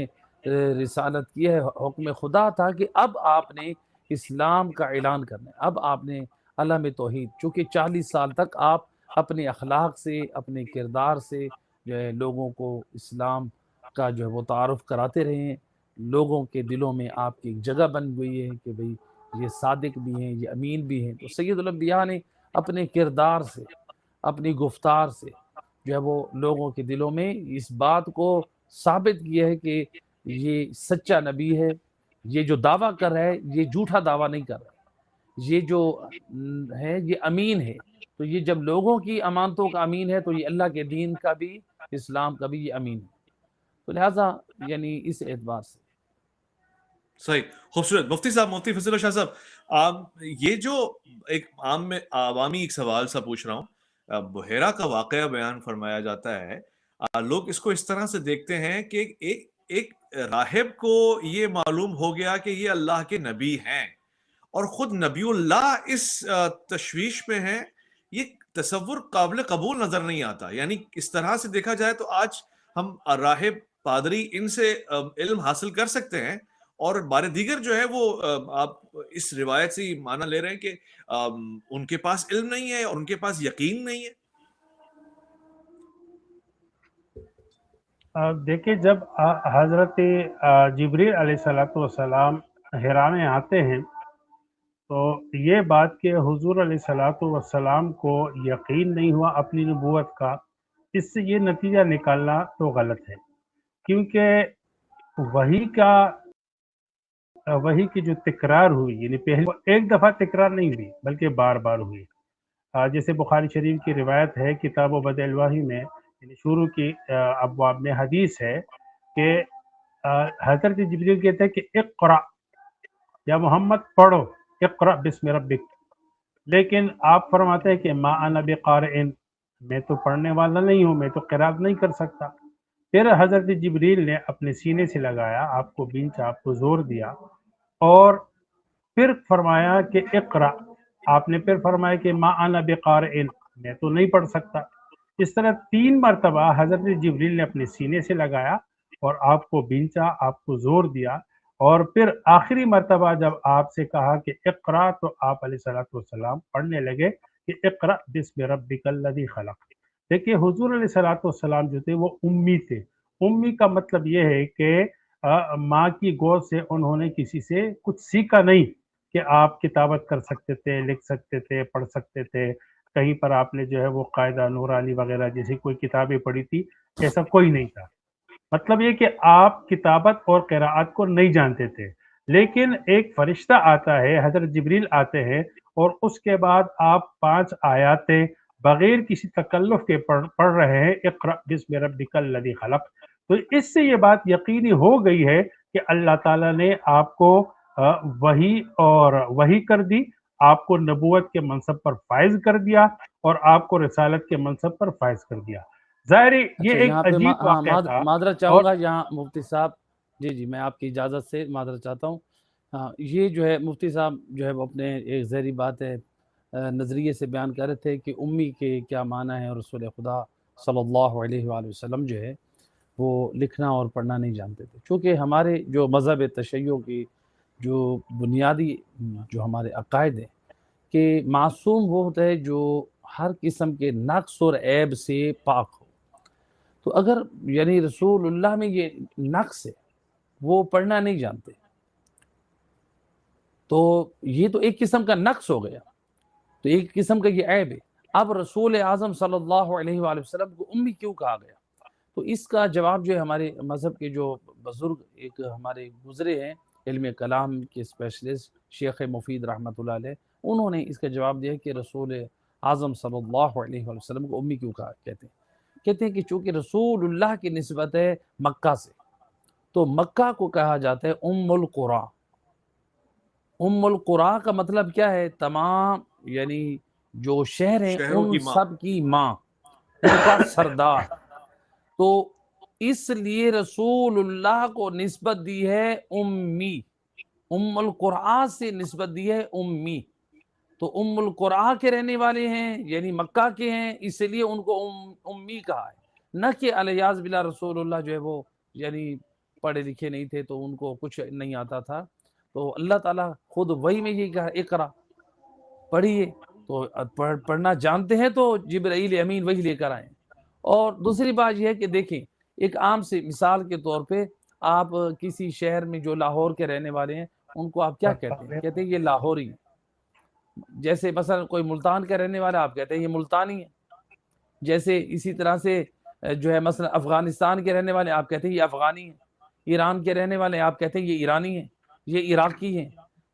B: رسالت کی ہے، حکم خدا تھا کہ اب آپ نے اسلام کا اعلان کرنا ہے، اب آپ نے علم توحید، چونکہ 40 سال تک آپ اپنے اخلاق سے، اپنے کردار سے جو ہے لوگوں کو اسلام کا جو ہے وہ تعارف کراتے رہے ہیں. لوگوں کے دلوں میں آپ کی ایک جگہ بن گئی ہے کہ بھئی یہ صادق بھی ہیں، یہ امین بھی ہیں. تو سید الانبیاء نے اپنے کردار سے، اپنی گفتار سے جو ہے وہ لوگوں کے دلوں میں اس بات کو ثابت کیا ہے کہ یہ سچا نبی ہے، یہ جو دعویٰ کر رہا ہے یہ جھوٹا دعویٰ نہیں کر رہا، یہ جو ہے یہ امین ہے. تو یہ جب لوگوں کی امانتوں کا امین ہے تو یہ اللہ کے دین کا بھی، اسلام کا بھی یہ امین ہے. تو لہٰذا یعنی اس اعتبار سے
D: صحیح، خوبصورت. مفتی صاحب، مفتی فضل اللہ شاہ صاحب، یہ جو ایک عام میں عوامی ایک سوال سا پوچھ رہا ہوں، بحیرہ کا واقعہ بیان فرمایا جاتا ہے. لوگ اس کو اس طرح سے دیکھتے ہیں کہ ایک راہب کو یہ معلوم ہو گیا کہ یہ اللہ کے نبی ہیں اور خود نبی اللہ اس تشویش میں ہیں. یہ تصور قابل قبول نظر نہیں آتا. یعنی اس طرح سے دیکھا جائے تو آج ہم راہب، پادری، ان سے علم حاصل کر سکتے ہیں اور بارے دیگر جو ہے وہ آپ اس روایت سے معنی لے رہے ہیں کہ ان کے پاس علم نہیں ہے اور ان کے پاس یقین نہیں ہے.
C: دیکھیں، جب حضرت جبریل علیہ السلام حرا میں آتے ہیں تو یہ بات کہ حضور علیہ السلام کو یقین نہیں ہوا اپنی نبوت کا، اس سے یہ نتیجہ نکالنا تو غلط ہے، کیونکہ وحی کی جو تکرار ہوئی، یعنی پہلے ایک دفعہ تکرار نہیں ہوئی بلکہ بار بار ہوئی. جیسے بخاری شریف کی روایت ہے کتاب و بدء الوحی میں، یعنی شروع کی ابواب میں حدیث ہے کہ حضرت جبریل کہتے ہیں کہ اقرأ یا محمد پڑھو، اقرأ بسم ربک، لیکن آپ فرماتے ہیں کہ ما انا بقارئ، میں تو پڑھنے والا نہیں ہوں، میں تو قرات نہیں کر سکتا. پھر حضرت جبریل نے اپنے سینے سے لگایا، آپ کو بینچا، آپ کو زور دیا اور پھر فرمایا کہ اقرأ. آپ نے پھر فرمایا کہ ما انا بقارئ، میں تو نہیں پڑھ سکتا. اس طرح 3 مرتبہ حضرت جبریل نے اپنے سینے سے لگایا اور آپ کو بینچا، آپ کو زور دیا، اور پھر آخری مرتبہ جب آپ سے کہا کہ اقرأ تو آپ علیہ السلام پڑھنے لگے کہ اقرأ بسم ربک الذی خلق. دیکھیے، حضور علیہ السلام جو تھے وہ امی تھے. امی کا مطلب یہ ہے کہ ماں کی گود سے انہوں نے کسی سے کچھ سیکھا نہیں کہ آپ کتابت کر سکتے تھے، لکھ سکتے تھے، پڑھ سکتے تھے. کہیں پر آپ نے جو ہے وہ قاعدہ نورانی وغیرہ جیسی کوئی کتابیں پڑھی تھی، ایسا کوئی نہیں تھا. مطلب یہ کہ آپ کتابت اور قراءت کو نہیں جانتے تھے. لیکن ایک فرشتہ آتا ہے، حضرت جبریل آتے ہیں، اور اس کے بعد آپ 5 آیاتیں بغیر کسی تکلف کے پڑھ رہے ہیں، اقرأ بسم ربک الذی خلق. تو اس سے یہ بات یقینی ہو گئی ہے کہ اللہ تعالیٰ نے آپ کو وحی کر دی، آپ کو نبوت کے منصب پر فائز کر دیا اور آپ کو رسالت کے منصب پر فائز کر دیا. ظاہر یہ ایک عجیب واقعہ تھا.
B: معذرت چاہوں گا یہاں مفتی صاحب، جی میں آپ کی اجازت سے معذرت چاہتا ہوں. یہ جو ہے مفتی صاحب جو ہے وہ اپنے ایک ظاہری بات ہے نظریے سے بیان کر رہے تھے کہ امی کے کیا معنی ہے، اور رسول خدا صلی اللہ علیہ وآلہ وسلم جو ہے وہ لکھنا اور پڑھنا نہیں جانتے تھے. چونکہ ہمارے جو مذہب تشیع کی جو بنیادی جو ہمارے عقائد ہیں کہ معصوم وہ ہوتا ہے جو ہر قسم کے نقص اور عیب سے پاک ہو. تو اگر یعنی رسول اللہ میں یہ نقص ہے، وہ پڑھنا نہیں جانتے، تو یہ تو ایک قسم کا نقص ہو گیا، تو ایک قسم کا یہ عیب ہے. اب رسول اعظم صلی اللہ علیہ وآلہ وسلم کو امی کیوں کہا گیا؟ تو اس کا جواب جو ہے ہمارے مذہب کے جو بزرگ ایک ہمارے گزرے ہیں علم کلام کے اسپیشلسٹ شیخ مفید رحمۃ اللہ علیہ، انہوں نے اس کا جواب دیا کہ رسول اعظم صلی اللہ علیہ وسلم کو امی کیوں کہا کہتے ہیں کہ چونکہ رسول اللہ کی نسبت ہے مکہ سے، تو مکہ کو کہا جاتا ہے ام القرا۔ ام القرا کا مطلب کیا ہے؟ تمام یعنی جو شہر ہیں ان سب کی ماں، ان کا سردار۔ تو اس لیے رسول اللہ کو نسبت دی ہے امی، ام القرآ سے نسبت دی ہے امی۔ تو ام القرآ کے رہنے والے ہیں یعنی مکہ کے ہیں، اس لیے ان کو امی کہا ہے، نہ کہ الیاذ باللہ رسول اللہ جو ہے وہ یعنی پڑھے لکھے نہیں تھے تو ان کو کچھ نہیں آتا تھا۔ تو اللہ تعالیٰ خود وہی میں یہ کہا اقرا پڑھیے، تو پڑھنا جانتے ہیں تو جبرائیل امین وہی لے کر آئیں۔ اور دوسری بات یہ ہے کہ دیکھیں ایک عام سے مثال کے طور پہ آپ کسی شہر میں جو لاہور کے رہنے والے ہیں ان کو آپ کیا کہتے ہیں؟ کہتے ہیں یہ لاہوری ہیں۔ جیسے مثلا کوئی ملتان کا رہنے والا آپ کہتے ہیں یہ ملتانی ہے۔ جیسے اسی طرح سے جو ہے مثلا افغانستان کے رہنے والے آپ کہتے ہیں یہ افغانی ہیں، ایران کے رہنے والے آپ کہتے ہیں یہ ایرانی ہیں، یہ عراقی ہیں۔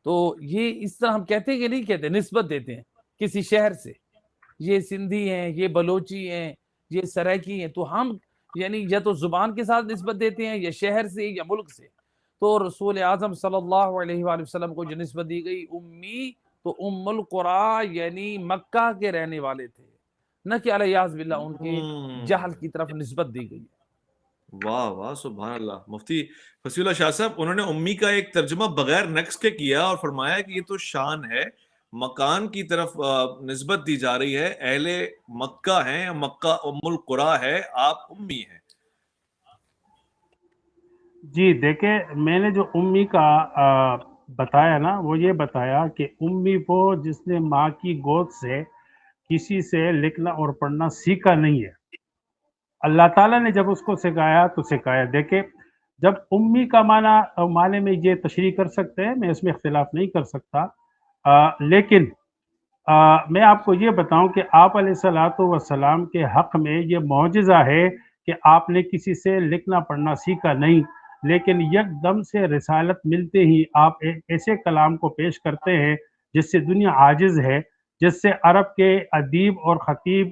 B: تو یہ اس طرح ہم کہتے ہیں کہ نہیں کہتے، نسبت دیتے ہیں کسی شہر سے، یہ سندھی ہیں، یہ بلوچی ہیں، یہ سرائکی ہیں۔ تو ہم یعنی یا تو زبان کے ساتھ نسبت دیتے ہیں یا شہر سے یا ملک سے۔ تو رسول اعظم صلی اللہ علیہ وآلہ وسلم کو جو نسبت دی گئی امی، تو ام القرا یعنی مکہ کے رہنے والے تھے، نہ کہ الیاذ باللہ ان کے جہل کی طرف نسبت دی گئی۔
D: واہ واہ سبحان اللہ۔ مفتی فصیح اللہ شاہ صاحب انہوں نے امی کا ایک ترجمہ بغیر نقص کے کیا اور فرمایا کہ یہ تو شان ہے، مکان کی طرف نسبت دی جا رہی ہے، اہل مکہ ہیں، مکہ ام القرا ہے، آپ امی ہیں۔
C: جی دیکھیں میں نے جو امی کا بتایا نا، وہ یہ بتایا کہ امی وہ جس نے ماں کی گود سے کسی سے لکھنا اور پڑھنا سیکھا نہیں ہے، اللہ تعالیٰ نے جب اس کو سکھایا تو سکھایا۔ دیکھیں جب امی کا معنی میں یہ تشریح کر سکتے ہیں، میں اس میں اختلاف نہیں کر سکتا، لیکن میں آپ کو یہ بتاؤں کہ آپ علیہ الصلوۃ والسلام کے حق میں یہ معجزہ ہے کہ آپ نے کسی سے لکھنا پڑھنا سیکھا نہیں، لیکن یک دم سے رسالت ملتے ہی آپ ایسے کلام کو پیش کرتے ہیں جس سے دنیا عاجز ہے، جس سے عرب کے ادیب اور خطیب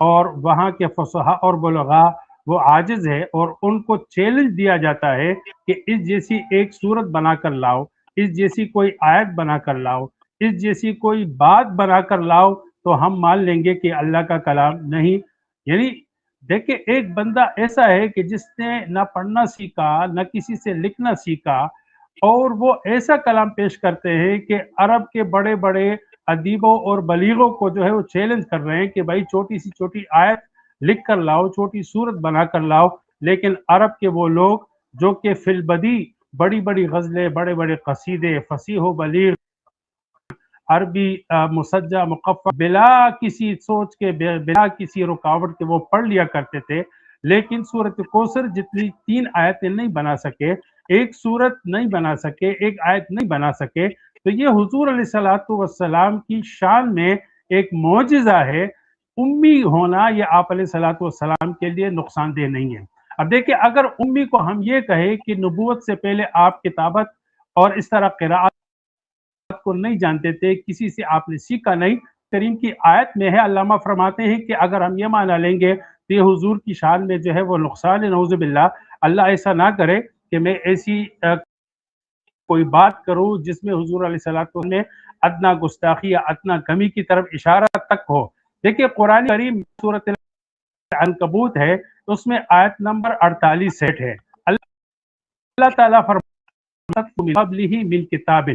C: اور وہاں کے فصحاء اور بلغاء وہ عاجز ہے، اور ان کو چیلنج دیا جاتا ہے کہ اس جیسی ایک صورت بنا کر لاؤ، اس جیسی کوئی آیت بنا کر لاؤ، اس جیسی کوئی بات بنا کر لاؤ تو ہم مان لیں گے کہ اللہ کا کلام نہیں۔ یعنی دیکھیں ایک بندہ ایسا ہے کہ جس نے نہ پڑھنا سیکھا نہ کسی سے لکھنا سیکھا، اور وہ ایسا کلام پیش کرتے ہیں کہ عرب کے بڑے بڑے ادیبوں اور بلیغوں کو جو ہے وہ چیلنج کر رہے ہیں کہ بھائی چھوٹی سی چھوٹی آیت لکھ کر لاؤ، چھوٹی صورت بنا کر لاؤ۔ لیکن عرب کے وہ لوگ جو کہ فی البدی بڑی بڑی غزلیں، بڑے بڑے قصیدے، فصیح و بلیغ، عربی مسجع مقفع بلا کسی سوچ کے، بلا کسی رکاوٹ کے وہ پڑھ لیا کرتے تھے، لیکن سورۃ کوثر جتنی 3 آیتیں نہیں بنا سکے، ایک سورت نہیں بنا سکے، ایک آیت نہیں بنا سکے۔ تو یہ حضور علیہ الصلوۃ والسلام کی شان میں ایک معجزہ ہے۔ امی ہونا یہ آپ علیہ الصلوۃ والسلام کے لیے نقصان دہ نہیں ہے۔ اب دیکھیں اگر امی کو ہم یہ کہیں کہ نبوت سے پہلے آپ کتابت اور اس طرح قراءت کو نہیں جانتے تھے، کسی سے آپ نے سیکھا نہیں، کریم کی آیت میں ہے، علامہ فرماتے ہیں کہ اگر ہم یہ مانا لیں گے تو یہ حضور کی شان میں جو ہے وہ نقصان ہے، نعوذ باللہ۔ اللہ ایسا نہ کرے کہ میں ایسی کوئی بات کروں جس میں حضور علیہ الصلوۃ نے ادنا گستاخی یا ادنا کمی کی طرف اشارہ تک ہو۔ دیکھیں قرآن کریم سورۃ العنکبوت ہے، اس میں آیت نمبر 48 سیٹ ہے۔ اللہ تعالیٰ فرماتا ہے من کتاب،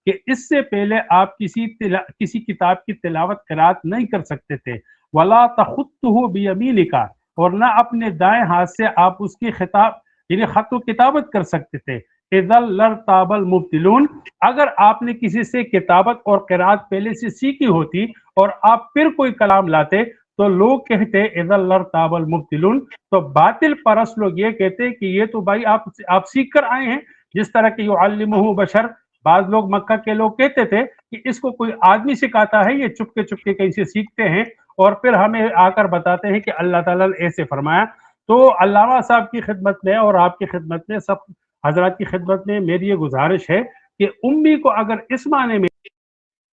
C: کہ اس سے پہلے آپ کسی کتاب کی تلاوت قرات نہیں کر سکتے تھے، ولا تخطہ بیمینک، اور نہ اپنے دائیں ہاتھ سے آپ اس کی خطاب یعنی خط و کتابت کر سکتے تھے۔ اذا لارتاب المبطلون، اگر آپ نے کسی سے کتابت اور قرات پہلے سے سیکھی ہوتی اور آپ پھر کوئی کلام لاتے تو لوگ کہتے اذا لارتاب المبطلون، تو باطل پرست لوگ یہ کہتے کہ یہ تو بھائی آپ سیکھ کر آئے ہیں، جس طرح کہ یعلمہ بشر، بعض لوگ مکہ کے لوگ کہتے تھے کہ اس کو کوئی آدمی سکھاتا ہے، یہ چپکے چپکے کہیں سے سیکھتے ہیں اور پھر ہمیں آ کر بتاتے ہیں کہ اللہ تعالیٰ نے ایسے فرمایا۔ تو علامہ صاحب کی خدمت میں اور آپ کی خدمت میں سب حضرات کی خدمت میں میری یہ گزارش ہے کہ امی کو اگر اس معنی میں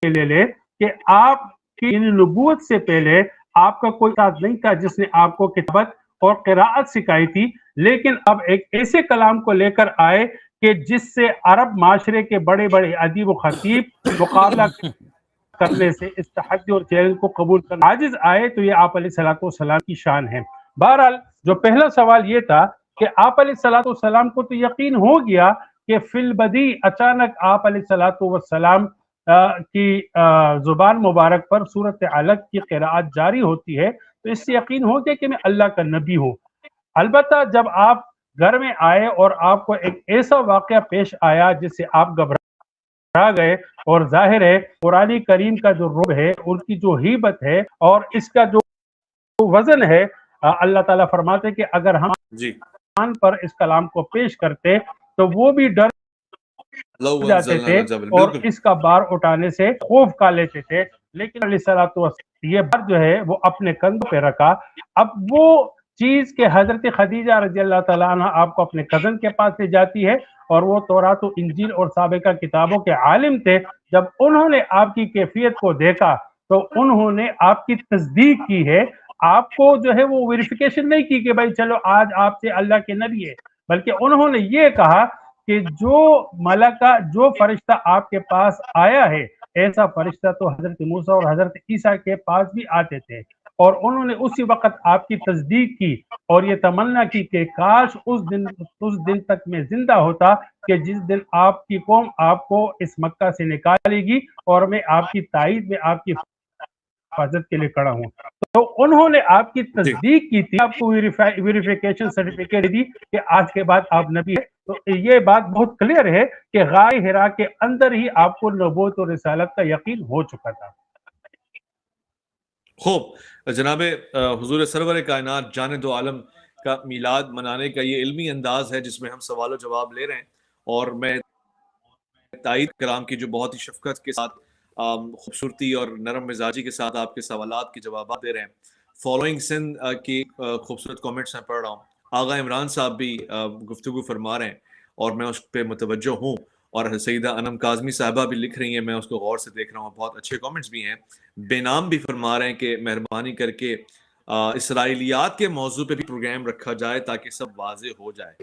C: لے لے کہ آپ کی نبوت سے پہلے آپ کا کوئی استاد نہیں تھا جس نے آپ کو کتابت اور قراءت سکھائی تھی، لیکن اب ایک ایسے کلام کو لے کر آئے کہ جس سے عرب معاشرے کے بڑے بڑے ادیب و خطیب مقابلہ کرنے سے اس تحدی اور چیلنج کو قبول کرنا عاجز آئے، تو یہ آپ علیہ الصلوۃ والسلام کی شان ہے۔ بہرحال جو پہلا سوال یہ تھا کہ آپ علیہ الصلوۃ والسلام کو تو یقین ہو گیا کہ فی البدی اچانک آپ علیہ الصلوۃ والسلام کی زبان مبارک پر سورۃ علق کی قراءت جاری ہوتی ہے، تو اس سے یقین ہو گیا کہ میں اللہ کا نبی ہوں۔ البتہ جب آپ گھر میں آئے اور آپ کو ایک ایسا واقعہ پیش آیا جس سے آپ گھبرا گئے، اور ظاہر ہے قرآن کریم کا جو رعب ہے، ان کی جو ہیبت ہے اور اس کا جو وزن ہے، اللہ تعالیٰ فرماتے کہ اگر ہم
D: جی
C: پر اس کلام کو پیش کرتے تو وہ بھی ڈر
D: لو
C: جاتے
D: انزلنا
C: تھے
D: الجبل،
C: اور
D: بالکل
C: اس کا بار اٹھانے سے خوف کھا لیتے تھے، لیکن علیہ الصلوۃ والسلام یہ بار جو ہے وہ اپنے کندھوں پہ رکھا۔ اب وہ چیز کہ حضرت خدیجہ رضی اللہ تعالیٰ عنہ آپ کو اپنے کزن کے پاس لے جاتی ہے، اور وہ تورات و انجیل اور سابقہ کتابوں کے عالم تھے، جب انہوں نے آپ کی کیفیت کو دیکھا تو انہوں نے آپ کی تصدیق کی ہے، آپ کو جو ہے وہ ویریفیکیشن نہیں کی کہ بھائی چلو آج آپ سے اللہ کے نبی ہے، بلکہ انہوں نے یہ کہا کہ جو ملکہ جو فرشتہ آپ کے پاس آیا ہے، ایسا فرشتہ تو حضرت موسیٰ اور حضرت عیسیٰ کے پاس بھی آتے تھے، اور انہوں نے اسی وقت آپ کی تصدیق کی اور یہ تمنا کی کہ کاش اس دن تک میں زندہ ہوتا کہ جس دن آپ کی قوم آپ کو اس مکہ سے نکالے گی اور میں آپ کی تائید میں آپ کی حفاظت کے لیے کھڑا ہوں۔ تو انہوں نے آپ کی
D: جی
C: تصدیق کی تھی، آپ کو ویریفیکیشن سرٹیفکیٹ دی کہ آج کے بعد آپ نبی ہیں۔ تو یہ بات بہت کلیئر ہے کہ غار حرا کے اندر ہی آپ کو نبوت اور رسالت کا یقین ہو چکا تھا۔
D: خوب جناب حضور سرور کائنات جان دو عالم کا میلاد منانے کا یہ علمی انداز ہے جس میں ہم سوال و جواب لے رہے ہیں، اور میں تائید کرام کی جو بہت ہی شفقت کے ساتھ خوبصورتی اور نرم مزاجی کے ساتھ آپ کے سوالات کے جوابات دے رہے ہیں۔ فالوئنگ سندھ کی خوبصورت کامنٹس میں پڑھ رہا ہوں، آغا عمران صاحب بھی گفتگو فرما رہے ہیں اور میں اس پہ متوجہ ہوں، اور سیدہ انم کاظمی صاحبہ بھی لکھ رہی ہیں، میں اس کو غور سے دیکھ رہا ہوں، بہت اچھے کامنٹس بھی ہیں۔ بے نام بھی فرما رہے ہیں کہ مہربانی کر کے اسرائیلیات کے موضوع پہ بھی پروگرام رکھا جائے تاکہ سب واضح ہو جائے۔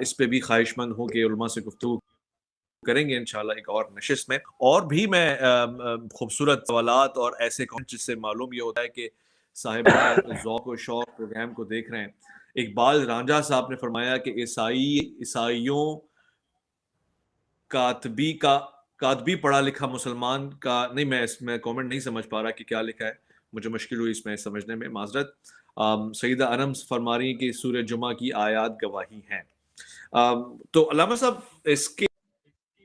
D: اس پہ بھی خواہش مند ہوں کہ علماء سے گفتگو کریں گے انشاءاللہ ایک اور نشست میں، اور بھی میں خوبصورت سوالات اور ایسے کامنٹ جس سے معلوم یہ ہوتا ہے کہ صاحب ذوق و شوق پروگرام کو دیکھ رہے ہیں۔ اقبال رانجھا صاحب نے فرمایا کہ عیسائیوں کاتبی پڑھا لکھا مسلمان کا نہیں، میں اس میں کامنٹ نہیں سمجھ پا رہا کہ کیا لکھا ہے، مجھے مشکل ہوئی اس میں سمجھنے میں، معذرت۔ سیدہ انم فرما رہی ہیں کہ سورہ جمعہ کی آیات گواہی ہیں۔ تو علامہ صاحب اس کے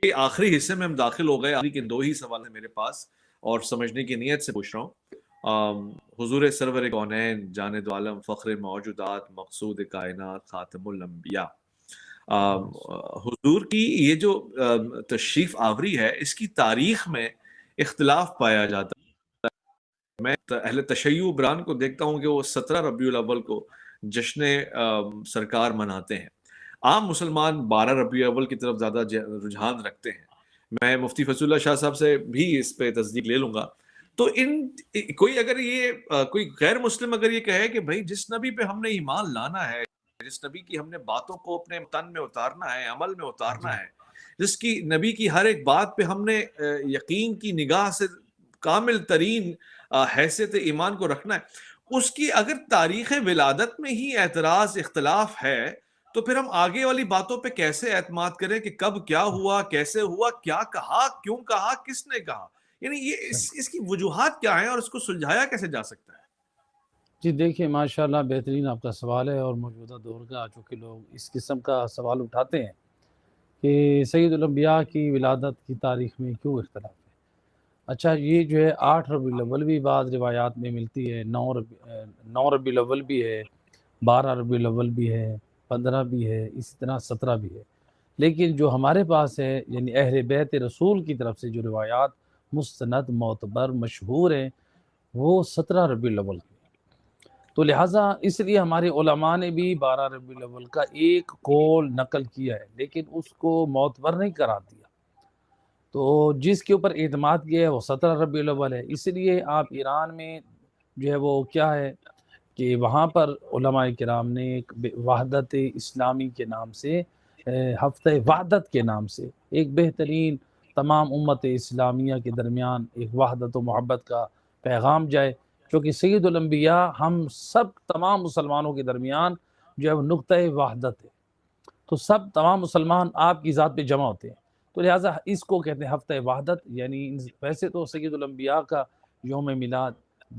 D: آخری حصے میں ہم داخل ہو گئے، کہ دو ہی سوال ہیں میرے پاس اور سمجھنے کی نیت سے پوچھ رہا ہوں۔ حضور سرور کونین جان دو عالم فخر موجودات مقصود کائنات خاتم الانبیاء، حضور کی یہ جو تشریف آوری ہے اس کی تاریخ میں اختلاف پایا جاتا ہے۔ میں اہل تشیع بران کو دیکھتا ہوں کہ وہ 17 ربیع الاول کو جشن سرکار مناتے ہیں، عام مسلمان 12 ربیع الاول کی طرف زیادہ رجحان رکھتے ہیں۔ میں مفتی فضل اللہ شاہ صاحب سے بھی اس پہ تصدیق لے لوں گا۔ تو کوئی اگر یہ کوئی غیر مسلم اگر یہ کہے کہ بھائی جس نبی پہ ہم نے ایمان لانا ہے، جس نبی کی ہم نے باتوں کو اپنے تن میں اتارنا ہے، عمل میں اتارنا ہے، جس کی نبی کی ہر ایک بات پہ ہم نے یقین کی نگاہ سے کامل ترین حیثیت ایمان کو رکھنا ہے، اس کی اگر تاریخ ولادت میں ہی اعتراض اختلاف ہے تو پھر ہم آگے والی باتوں پہ کیسے اعتماد کریں کہ کب کیا ہوا، کیسے ہوا، کیا کہا، کیوں کہا، کس نے کہا؟ یعنی یہ اس کی وجوہات کیا ہیں اور اس کو سلجھایا کیسے جا سکتا ہے؟
B: جی دیکھیے ماشاءاللہ بہترین آپ کا سوال ہے، اور موجودہ دور کا چونکہ لوگ اس قسم کا سوال اٹھاتے ہیں کہ سید الانبیاء کی ولادت کی تاریخ میں کیوں اختلاف ہے۔ اچھا یہ جو ہے 8 ربیع الاول بھی بعض روایات میں ملتی ہے، 9 ربیع الاول بھی ہے، 12 ربیع الاول بھی ہے، 15 بھی ہے، اسی طرح 17 بھی ہے، لیکن جو ہمارے پاس ہے یعنی اہل بیت رسول کی طرف سے جو روایات مستند معتبر مشہور ہیں وہ 17 ربیع الاول کی۔ تو لہٰذا اس لیے ہمارے علماء نے بھی 12 ربیع الاول کا ایک قول نقل کیا ہے، لیکن اس کو معتبر نہیں قرار دیا۔ تو جس کے اوپر اعتماد کیا ہے وہ 17 ربیع الاول ہے۔ اس لیے آپ ایران میں جو ہے وہ کیا ہے کہ وہاں پر علماء کرام نے ایک وحدت اسلامی کے نام سے، ہفتہ وحدت کے نام سے، ایک بہترین تمام امت اسلامیہ کے درمیان ایک وحدت و محبت کا پیغام جائے، کیونکہ سید الانبیاء ہم سب تمام مسلمانوں کے درمیان جو ہے وہ نقطہ وحدت ہے، تو سب تمام مسلمان آپ کی ذات پہ جمع ہوتے ہیں، تو لہٰذا اس کو کہتے ہیں ہفتہ وحدت۔ یعنی ویسے تو سید الانبیاء کا یوم میلاد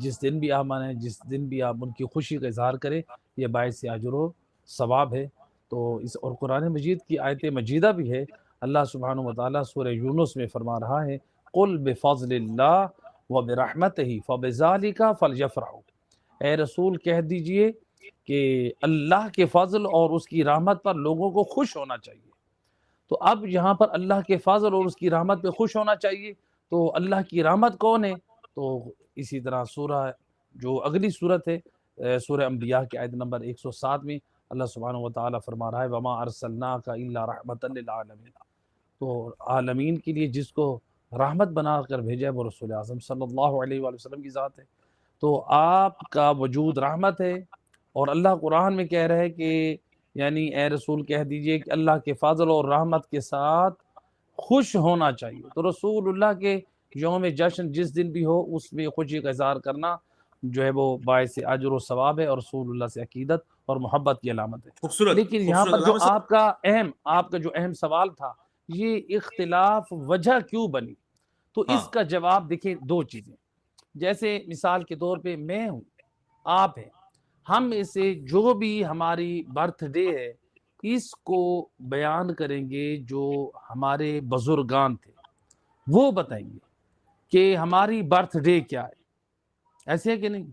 B: جس دن بھی آپ منائیں، جس دن بھی آپ ان کی خوشی کا اظہار کریں، یہ باعث اجر و ثواب ہے۔ تو اس اور قرآن مجید کی آیت مجیدہ بھی ہے، اللہ سبحانہ وتعالیٰ سورہ یونس میں فرما رہا ہے قل بفضل اللہ وبرحمتہ فبذالک فلیفرحوا، اے رسول کہہ دیجئے کہ اللہ کے فضل اور اس کی رحمت پر لوگوں کو خوش ہونا چاہیے۔ تو اب یہاں پر اللہ کے فضل اور اس کی رحمت پہ خوش ہونا چاہیے، تو اللہ کی رحمت کون ہے؟ تو اسی طرح سورہ جو اگلی صورت ہے سورہ انبیاء کی آیت نمبر 107 میں اللہ سبحانہ وتعالیٰ فرما رہا ہے وما ارسلناک الا رحمۃ للعالمین، تو عالمین کے لیے جس کو رحمت بنا کر بھیجا ہے وہ رسول اعظم صلی اللہ علیہ وآلہ وسلم کی ذات ہے۔ تو آپ کا وجود رحمت ہے، اور اللہ قرآن میں کہہ رہے ہے کہ یعنی اے رسول کہہ دیجئے کہ اللہ کے فضل اور رحمت کے ساتھ خوش ہونا چاہیے۔ تو رسول اللہ کے یوم جشن جس دن بھی ہو اس میں خوشی کا اظہار کرنا جو ہے وہ باعث اجر و ثواب ہے، اور رسول اللہ سے عقیدت اور محبت کی علامت ہے۔
D: خوبصورت
B: لیکن یہاں پر جو
D: علامہ صاحب،
B: آپ کا جو اہم سوال تھا، یہ اختلاف وجہ کیوں بنی، تو اس کا جواب دیکھیں دو چیزیں، جیسے مثال کے طور پہ میں ہوں، آپ ہیں، ہم میں سے جو بھی ہماری برتھ ڈے ہے اس کو بیان کریں گے، جو ہمارے بزرگان تھے وہ بتائیں گے کہ ہماری برتھ ڈے کیا ہے، ایسے ہے کہ نہیں؟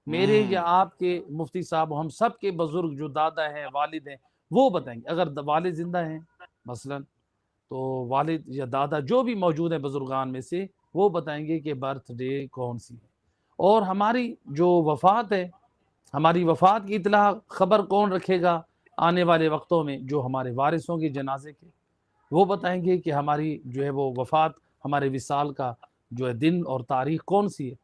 B: میرے یا آپ کے مفتی صاحب، ہم سب کے بزرگ جو دادا ہیں، والد ہیں، وہ بتائیں گے۔ اگر والد زندہ ہیں مثلا تو والد یا دادا جو بھی موجود ہیں بزرگان میں سے، وہ بتائیں گے کہ برتھ ڈے کون سی ہے۔ اور ہماری جو وفات ہے، ہماری وفات کی اطلاع خبر کون رکھے گا آنے والے وقتوں میں؟ جو ہمارے وارثوں کے جنازے کے، وہ بتائیں گے کہ ہماری جو ہے وہ وفات، ہمارے وصال کا جو ہے دن اور تاریخ کون سی ہے۔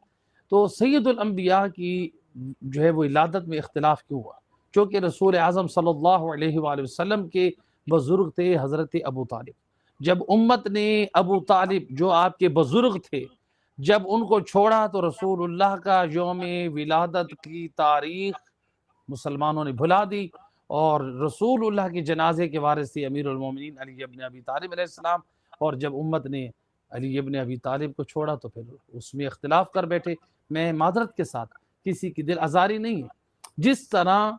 B: تو سید الانبیاء کی جو ہے وہ ولادت میں اختلاف کیوں ہوا؟ چونکہ رسول اعظم صلی اللہ علیہ وآلہ وسلم کے بزرگ تھے حضرت ابو طالب۔ جب امت نے ابو طالب جو آپ کے بزرگ تھے جب ان کو چھوڑا، تو رسول اللہ کا یوم ولادت کی تاریخ مسلمانوں نے بھلا دی، اور رسول اللہ کے جنازے کے وارث تھے امیر المومنین علی ابن ابی طالب علیہ السلام، اور جب امت نے علی ابن ابی طالب کو چھوڑا تو پھر اس میں اختلاف کر بیٹھے۔ میں معذرت کے ساتھ، کسی کی دل آزاری نہیں ہے، جس طرح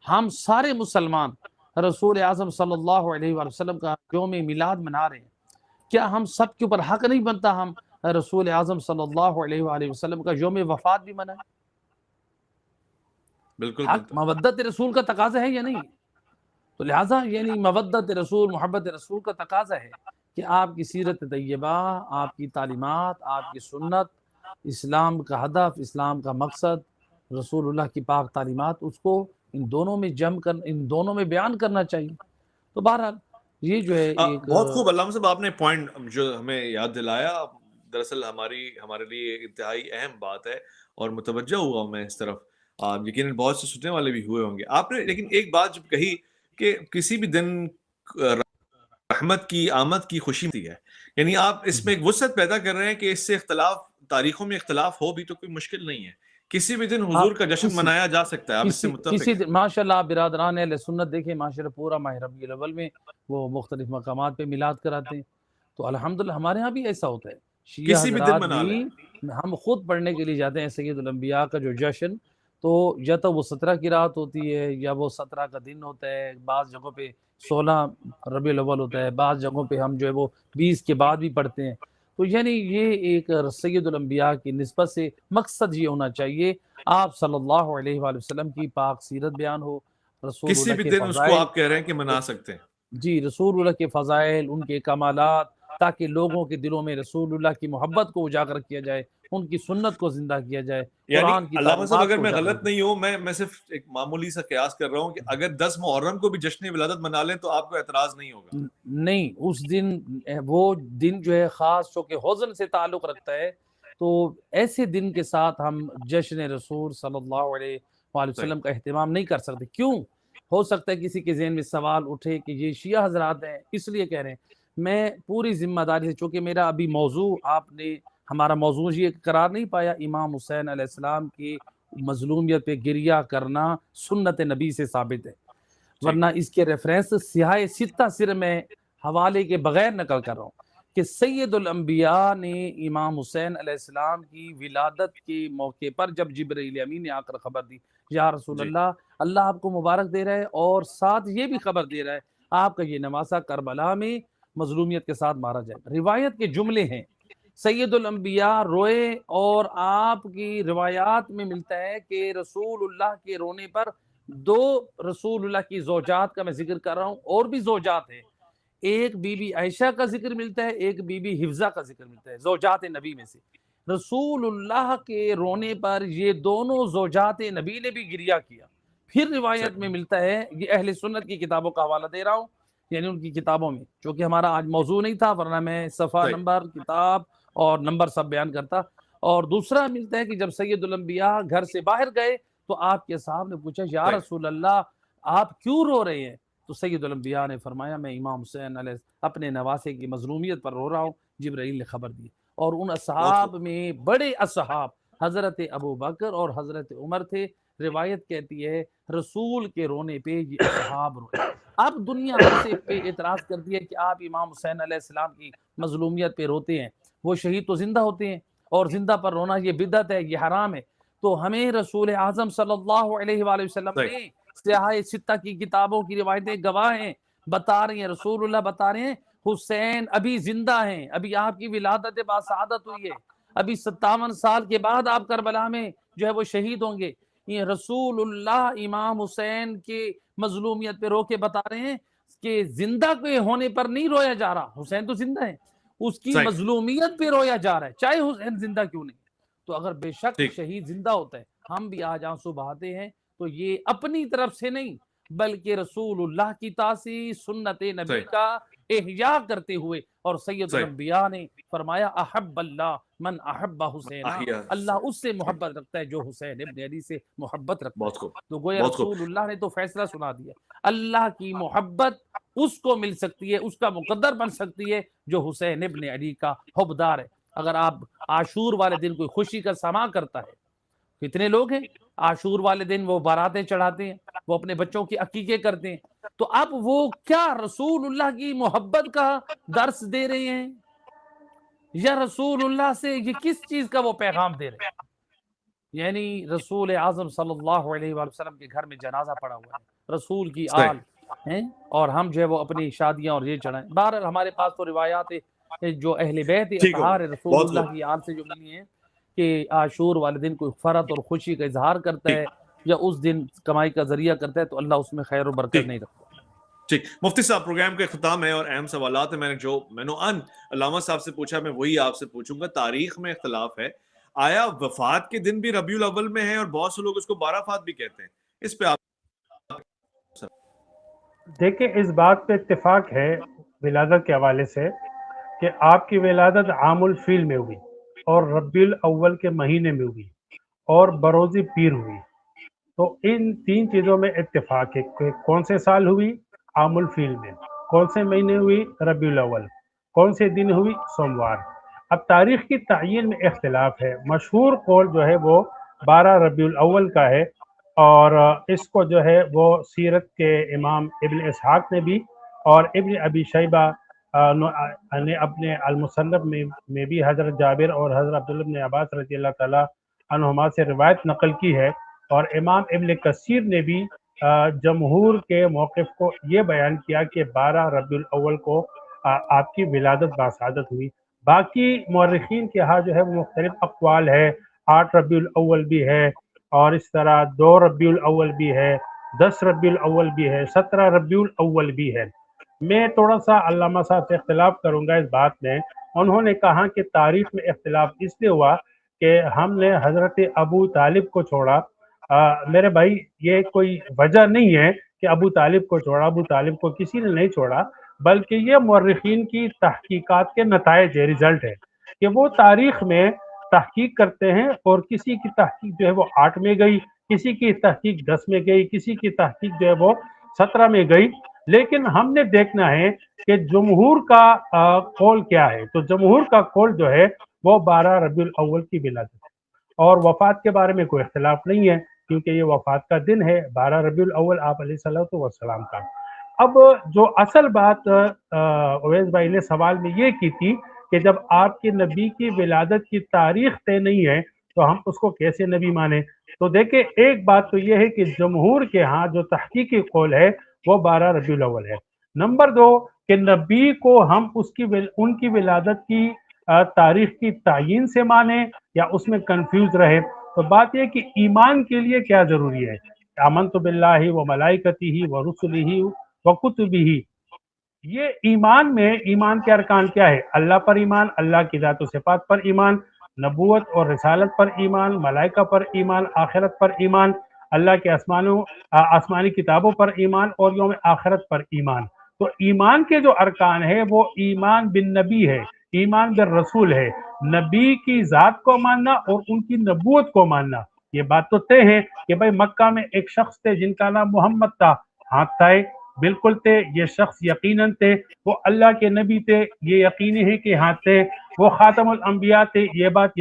B: ہم سارے مسلمان رسول اعظم صلی اللہ علیہ وآلہ وسلم کا یوم میلاد منا رہے ہیں، کیا ہم سب کے اوپر حق نہیں بنتا ہم رسول اعظم صلی اللہ علیہ وآلہ وسلم کا یوم وفات بھی منائیں؟
D: بالکل
B: حق مودت رسول کا تقاضا ہے یا نہیں؟ تو لہٰذا یعنی مودت رسول، محبت رسول کا تقاضا ہے کہ آپ کی سیرت طیبہ، آپ کی تعلیمات، آپ کی سنت، اسلام کا ہدف، اسلام کا مقصد، رسول اللہ کی پاک تعلیمات، اس کو ان دونوں میں جم کر، ان دونوں میں بیان کرنا چاہیے۔ تو بہرحال یہ جو ہے ایک
D: بہت خوب علامہ صاحب، آپ نے پوائنٹ جو ہمیں یاد دلایا، دراصل ہمارے لیے انتہائی اہم بات ہے، اور متوجہ ہوا میں اس طرف، یقیناً بہت سے سننے والے بھی ہوئے ہوں گے۔ آپ نے لیکن ایک بات جب کہی کہ کسی بھی دن رحمت کی آمد کی خوشی ملتی ہے، یعنی آپ اس میں ایک وسعت پیدا کر رہے ہیں کہ اس سے اختلاف، تاریخوں میں اختلاف ہو بھی تو کوئی مشکل نہیں ہے، کسی بھی دن حضور کا جشن منایا جا سکتا ہے، آپ اس سے متفق ہیں؟
B: ماشاءاللہ آپ برادران اہل سنت دیکھیں، ماشاءاللہ پورا ماہ ربیع الاول میں وہ مختلف مقامات پہ میلاد کراتے ہیں، تو الحمدللہ ہمارے ہاں بھی ایسا ہوتا ہے، شیعہ
D: کسی بھی دن
B: حضرات
D: منا لیں،
B: بھی ہم خود پڑھنے کے لیے جاتے ہیں سید الانبیاء کا جو جشن، تو یا تو وہ 17 کی رات ہوتی ہے یا وہ 17 کا دن ہوتا ہے، بعض جگہوں پہ 16 ربیع الاول ہوتا ہے، بعض جگہوں پہ ہم جو ہے وہ 20 کے بعد بھی پڑھتے ہیں۔ تو یعنی یہ ایک سید الانبیاء کی نسبت سے مقصد یہ ہونا چاہیے آپ صلی اللہ علیہ وآلہ وسلم کی پاک سیرت بیان ہو، رسول
D: کسی
B: اللہ
D: بھی
B: کے
D: دن اس کو
B: فضائل،
D: آپ کہہ رہے ہیں کہ منا سکتے ہیں۔
B: جی رسول اللہ کے فضائل، ان کے کمالات، تاکہ لوگوں کے دلوں میں رسول اللہ کی محبت کو اجاگر کیا جائے، ان کی سنت کو زندہ کیا جائے،
D: یعنی
B: قرآن کی
D: علامہ صاحب
B: تعلیمات
D: اگر
B: کو
D: میں
B: اجاگر
D: غلط
B: کیا
D: نہیں ہوں، میں صرف ایک معمولی سا قیاس کر رہا ہوں کہ اگر 10 محرم کو بھی جشن ولادت منا لیں تو آپ کو اعتراض نہیں ہوگا؟
B: نہیں، اس دن وہ دن جو ہے خاص چونکہ حزن سے تعلق رکھتا ہے، تو ایسے دن کے ساتھ ہم جشن رسول صلی اللہ علیہ وآلہ وسلم کا اہتمام نہیں کر سکتے۔ کیوں؟ ہو سکتا ہے کسی کے ذہن میں سوال اٹھے کہ یہ شیعہ حضرات ہیں، اس لیے کہہ رہے ہیں۔ میں پوری ذمہ داری سے، چونکہ میرا ابھی موضوع آپ نے ہمارا موضوع یہ قرار نہیں پایا، امام حسین علیہ السلام کی مظلومیت پہ گریہ کرنا سنت نبی سے ثابت ہے، ورنہ اس کے ریفرنس سیاہ ستہ صرف میں حوالے کے بغیر نقل کر رہا ہوں کہ سید الانبیاء نے امام حسین علیہ السلام کی ولادت کے موقع پر جب جبرائیل امین نے آ کر خبر دی، یا رسول اللہ، اللہ آپ کو مبارک دے رہا ہے اور ساتھ یہ بھی خبر دے رہا ہے آپ کا یہ نواسہ کربلا میں مظلومیت کے ساتھ مارا جائے گا۔ روایت کے جملے ہیں، سید الانبیاء روئے، اور آپ کی روایات میں ملتا ہے کہ رسول اللہ کے رونے پر دو رسول اللہ کی زوجات کا میں ذکر کر رہا ہوں، اور بھی زوجات ہیں، ایک بی بی عائشہ کا ذکر ملتا ہے، ایک بی بی حفظہ کا ذکر ملتا ہے، زوجات نبی میں سے۔ رسول اللہ کے رونے پر یہ دونوں زوجات نبی نے بھی گریہ کیا۔ پھر روایت میں ملتا ہے، یہ اہل سنت کی کتابوں کا حوالہ دے رہا ہوں، یعنی ان کی کتابوں میں، چونکہ ہمارا آج موضوع نہیں تھا، ورنہ میں صفحہ نمبر، کتاب اور نمبر سب بیان کرتا۔ اور دوسرا ملتا ہے کہ جب سید الانبیاء گھر سے باہر گئے تو آپ کے صاحب نے پوچھا، یا رسول اللہ آپ کیوں رو رہے ہیں؟ تو سید الانبیاء نے فرمایا، میں امام حسین علیہ اپنے نواسے کی مظلومیت پر رو رہا ہوں، جبرائیل نے خبر دی۔ اور ان اصحاب میں بڑے اصحاب حضرت ابو بکر اور حضرت عمر تھے۔ روایت کہتی ہے رسول کے رونے پہ یہ اصحاب روئے۔ اب دنیا ہم سے پہ اعتراض کرتی ہے کہ آپ امام حسین علیہ السلام کی مظلومیت پہ روتے ہیں، وہ شہید تو زندہ ہوتے ہیں، اور زندہ پر رونا یہ بدعت ہے، یہ حرام ہے۔ تو ہمیں رسول اعظم صلی اللہ علیہ وآلہ وسلم نے سیاہ ستہ کی کتابوں کی روایتیں گواہ ہیں، بتا رہی ہیں، رسول اللہ بتا رہے ہیں حسین ابھی زندہ ہیں، ابھی آپ کی ولادت باسعادت ہوئی ہے، ابھی 57 سال کے بعد آپ کربلا میں جو ہے وہ شہید ہوں گے۔ یہ رسول اللہ امام حسین کے مظلومیت پہ رو کے بتا رہے ہیں کہ زندہ کے ہونے پر نہیں رویا جا رہا، حسین تو زندہ ہے، اس کی مظلومیت پہ رویا جا رہا ہے، چاہے حسین زندہ کیوں نہیں۔ تو اگر بے شک شہید زندہ ہوتا ہے، ہم بھی آج آنسو بہاتے ہیں، تو یہ اپنی طرف سے نہیں بلکہ رسول اللہ کی تاسیس، سنت نبی کا احیاء کرتے ہوئے، اور سید الانبیاء نے فرمایا احب اللہ من احب حسین، اللہ اس سے محبت رکھتا ہے جو حسین ابن علی سے محبت رکھتا ہے۔ تو گویا رسول اللہ نے تو فیصلہ سنا دیا، اللہ کی محبت اس کو مل سکتی ہے، اس کا مقدر بن سکتی ہے جو حسین ابن علی کا حبدار ہے۔ اگر آپ عاشور والے دن کوئی خوشی کا سما کرتا ہے، کتنے لوگ ہیں عاشور والے دن وہ باراتیں چڑھاتے ہیں، وہ اپنے بچوں کی عقیقے کرتے ہیں، تو اب وہ کیا رسول اللہ کی محبت کا درس دے رہے ہیں، یا رسول اللہ سے یہ کس چیز کا وہ پیغام دے رہے ہیں؟ یعنی رسول اعظم صلی اللہ علیہ وآلہ وسلم کے گھر میں جنازہ پڑا ہوا ہے، رسول کی آل ہیں، اور ہم جو ہے وہ اپنی شادیاں اور یہ چڑھائیں۔ بہرحال ہمارے پاس تو روایات جو اہل بیت اطہار رسول اللہ کی آل سے جو ملی ہیں کہ عاشور والے دن کوئی فرحت اور خوشی کا اظہار کرتا ہے یا اس دن کمائی کا ذریعہ کرتا ہے تو اللہ اس میں خیر و برکت نہیں رکھتا۔
D: ٹھیک، مفتی صاحب پروگرام کا اختتام ہے اور اہم سوالات ہیں، میں نے علامہ صاحب سے پوچھا، میں وہی آپ سے پوچھوں گا۔ تاریخ میں اختلاف ہے، آیا وفات کے دن بھی ربیع الاول میں ہے، اور بہت سے لوگ اس کو 12 فات بھی کہتے ہیں، اس پہ آپ
C: دیکھیں اس بات پہ اتفاق ہے ولادت کے حوالے سے کہ آپ کی ولادت عام الفیل میں ہوئی اور ربیع الاول کے مہینے میں ہوئی اور بروز پیر ہوئی، تو ان تین چیزوں میں اتفاق ہے کہ کون سے سال ہوئی، عام الفیل میں، کون سے مہینے ہوئی، ربیع الاول، کون سے دن ہوئی، سوموار۔ اب تاریخ کی تعین میں اختلاف ہے، مشہور قول جو ہے وہ 12 ربیع الاول کا ہے، اور اس کو جو ہے وہ سیرت کے امام ابن اسحاق نے بھی اور ابن ابی شیبہ نے اپنے المصنف میں بھی حضرت جابر اور حضرت عبداللہ بن عباس رضی اللہ تعالیٰ عنہما سے روایت نقل کی ہے، اور امام ابن کثیر نے بھی جمہور کے موقف کو یہ بیان کیا کہ 12 ربیع الاول کو آپ کی ولادت باسعادت ہوئی۔ باقی مورخین کے ہاں جو ہے وہ مختلف اقوال ہے، 8 ربیع الاول بھی ہے، اور اس طرح 2 ربیع الاول بھی ہے، 10 ربیع الاول بھی ہے، 17 ربیع الاول بھی ہے۔ میں تھوڑا سا علامہ صاحب سے اختلاف کروں گا اس بات میں. انہوں نے کہا کہ تاریخ میں اختلاف اس لیے ہوا کہ ہم نے حضرت ابو طالب کو چھوڑا. میرے بھائی یہ کوئی وجہ نہیں ہے کہ ابو طالب کو چھوڑا. ابو طالب کو کسی نے نہیں چھوڑا، بلکہ یہ مورخین کی تحقیقات کے نتائج ہے، رزلٹ ہے کہ وہ تاریخ میں تحقیق کرتے ہیں، اور کسی کی تحقیق جو ہے وہ 8 میں گئی، کسی کی تحقیق 10 میں گئی، کسی کی تحقیق جو ہے وہ 17 میں گئی. لیکن ہم نے دیکھنا ہے کہ جمہور کا قول کیا ہے. تو جمہور کا قول جو ہے وہ 12 ربیع الاول کی ولادت ہے، اور وفات کے بارے میں کوئی اختلاف نہیں ہے کیونکہ یہ وفات کا دن ہے 12 ربیع الاول آپ علیہ الصلوۃ والسلام کا. اب جو اصل بات اویس بھائی نے سوال میں یہ کی تھی کہ جب آپ کے نبی کی ولادت کی تاریخ طے نہیں ہے تو ہم اس کو کیسے نبی مانیں. تو دیکھیں ایک بات تو یہ ہے کہ جمہور کے ہاں جو تحقیقی قول ہے وہ 12 ربیع الاول ہے. نمبر 2 کہ نبی کو ہم ان کی ولادت کی تاریخ کی تعیین سے مانیں یا اس میں کنفیوز رہے. تو بات یہ کہ ایمان کے لیے کیا ضروری ہے. آمنت باللہ و ملائکتہ و رسلہ و کتبہ، یہ ایمان میں ایمان کے ارکان کیا ہے؟ اللہ پر ایمان، اللہ کی ذات و صفات پر ایمان، نبوت اور رسالت پر ایمان، ملائکہ پر ایمان، آخرت پر ایمان، اللہ کے آسمانی کتابوں پر ایمان، اور یوم آخرت پر ایمان. تو ایمان کے جو ارکان ہے وہ ایمان بالنبی ہے، ایمان بالرسول ہے، نبی کی ذات کو ماننا اور ان کی نبوت کو ماننا. یہ بات تو طے ہے کہ بھائی مکہ میں ایک شخص تھے جن کا نام محمد تھا. ہاں تھے، بالکل تھے. یہ شخص یقیناً تھے وہ اللہ کے نبی تھے، یہ یقینی ہے کہ ہاں تھے. وہ خاتم الانبیاء تھے، یہ بات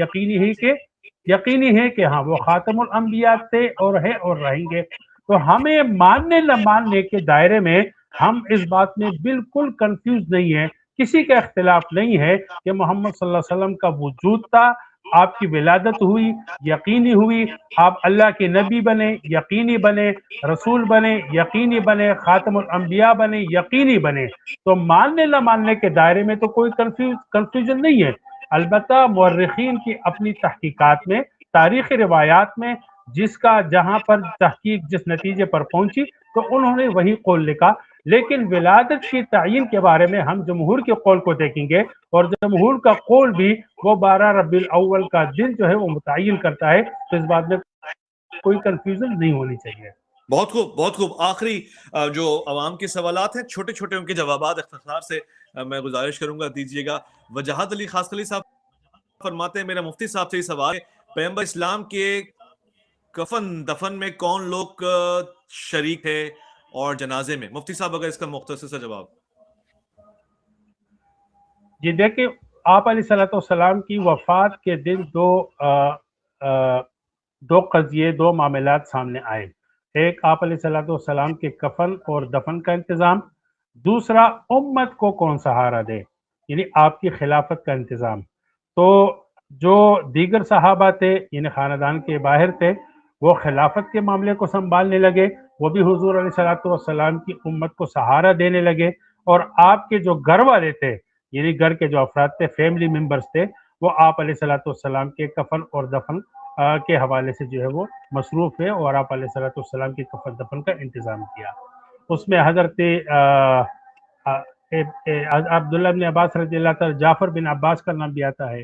C: یقینی ہے کہ ہاں وہ خاتم الانبیاء تھے اور ہے اور رہیں گے. تو ہمیں ماننے نہ ماننے کے دائرے میں ہم اس بات میں بالکل کنفیوز نہیں ہیں. کسی کا اختلاف نہیں ہے کہ محمد صلی اللہ علیہ وسلم کا وجود تھا، آپ کی ولادت ہوئی، یقینی ہوئی، آپ اللہ کے نبی بنے، یقینی بنے، رسول بنے، یقینی بنے، خاتم الانبیاء بنے، یقینی بنے. تو ماننے نہ ماننے کے دائرے میں تو کوئی کنفیوژن نہیں ہے. البتہ مورخین کی اپنی تحقیقات میں، تاریخی روایات میں جس کا جہاں پر تحقیق جس نتیجے پر پہنچی تو انہوں نے وہی قول لکھا. لیکن ولادت کی تعیین کے بارے میں ہم جمہور کے قول کو دیکھیں گے، اور جمہور کا قول بھی وہ 12 ربیع الاول کا دن جو ہے وہ متعین کرتا ہے. تو اس بات میں کوئی کنفیوژن نہیں ہونی چاہیے.
D: بہت خوب، بہت خوب. آخری جو عوام کے سوالات ہیں چھوٹے چھوٹے ان کے جوابات اختصار سے میں گزارش کروں گا دیجیے گا. وجاہت علی خاص علی صاحب فرماتے ہیں میرا مفتی صاحب سے یہ سوال ہے، پیغمبر اسلام کے کفن دفن میں کون لوگ شریک ہے اور جنازے میں؟ مفتی صاحب اگر اس کا مختصر سا جواب.
C: جی دیکھیں، آپ علیہ الصلوۃ والسلام کی وفات کے دن دو قضیے، دو معاملات سامنے آئے. ایک آپ علیہ الصلوۃ والسلام کے کفن اور دفن کا انتظام، دوسرا امت کو کون سہارا دے، یعنی آپ کی خلافت کا انتظام. تو جو دیگر صحابہ تھے یعنی خاندان کے باہر تھے وہ خلافت کے معاملے کو سنبھالنے لگے، وہ بھی حضور علیہ الصلوۃ والسلام کی امت کو سہارا دینے لگے. اور آپ کے جو گھر والے تھے یعنی گھر کے جو افراد تھے، فیملی ممبرز تھے، وہ آپ علیہ الصلوۃ والسلام کے کفن اور دفن کے حوالے سے جو ہے وہ مصروف ہے اور آپ علیہ الصلوۃ والسلام کے کفن دفن کا انتظام کیا. اس میں حضرت عبداللہ بن عباس رضی اللہ تعالیٰ، جعفر بن عباس کا نام بھی آتا ہے،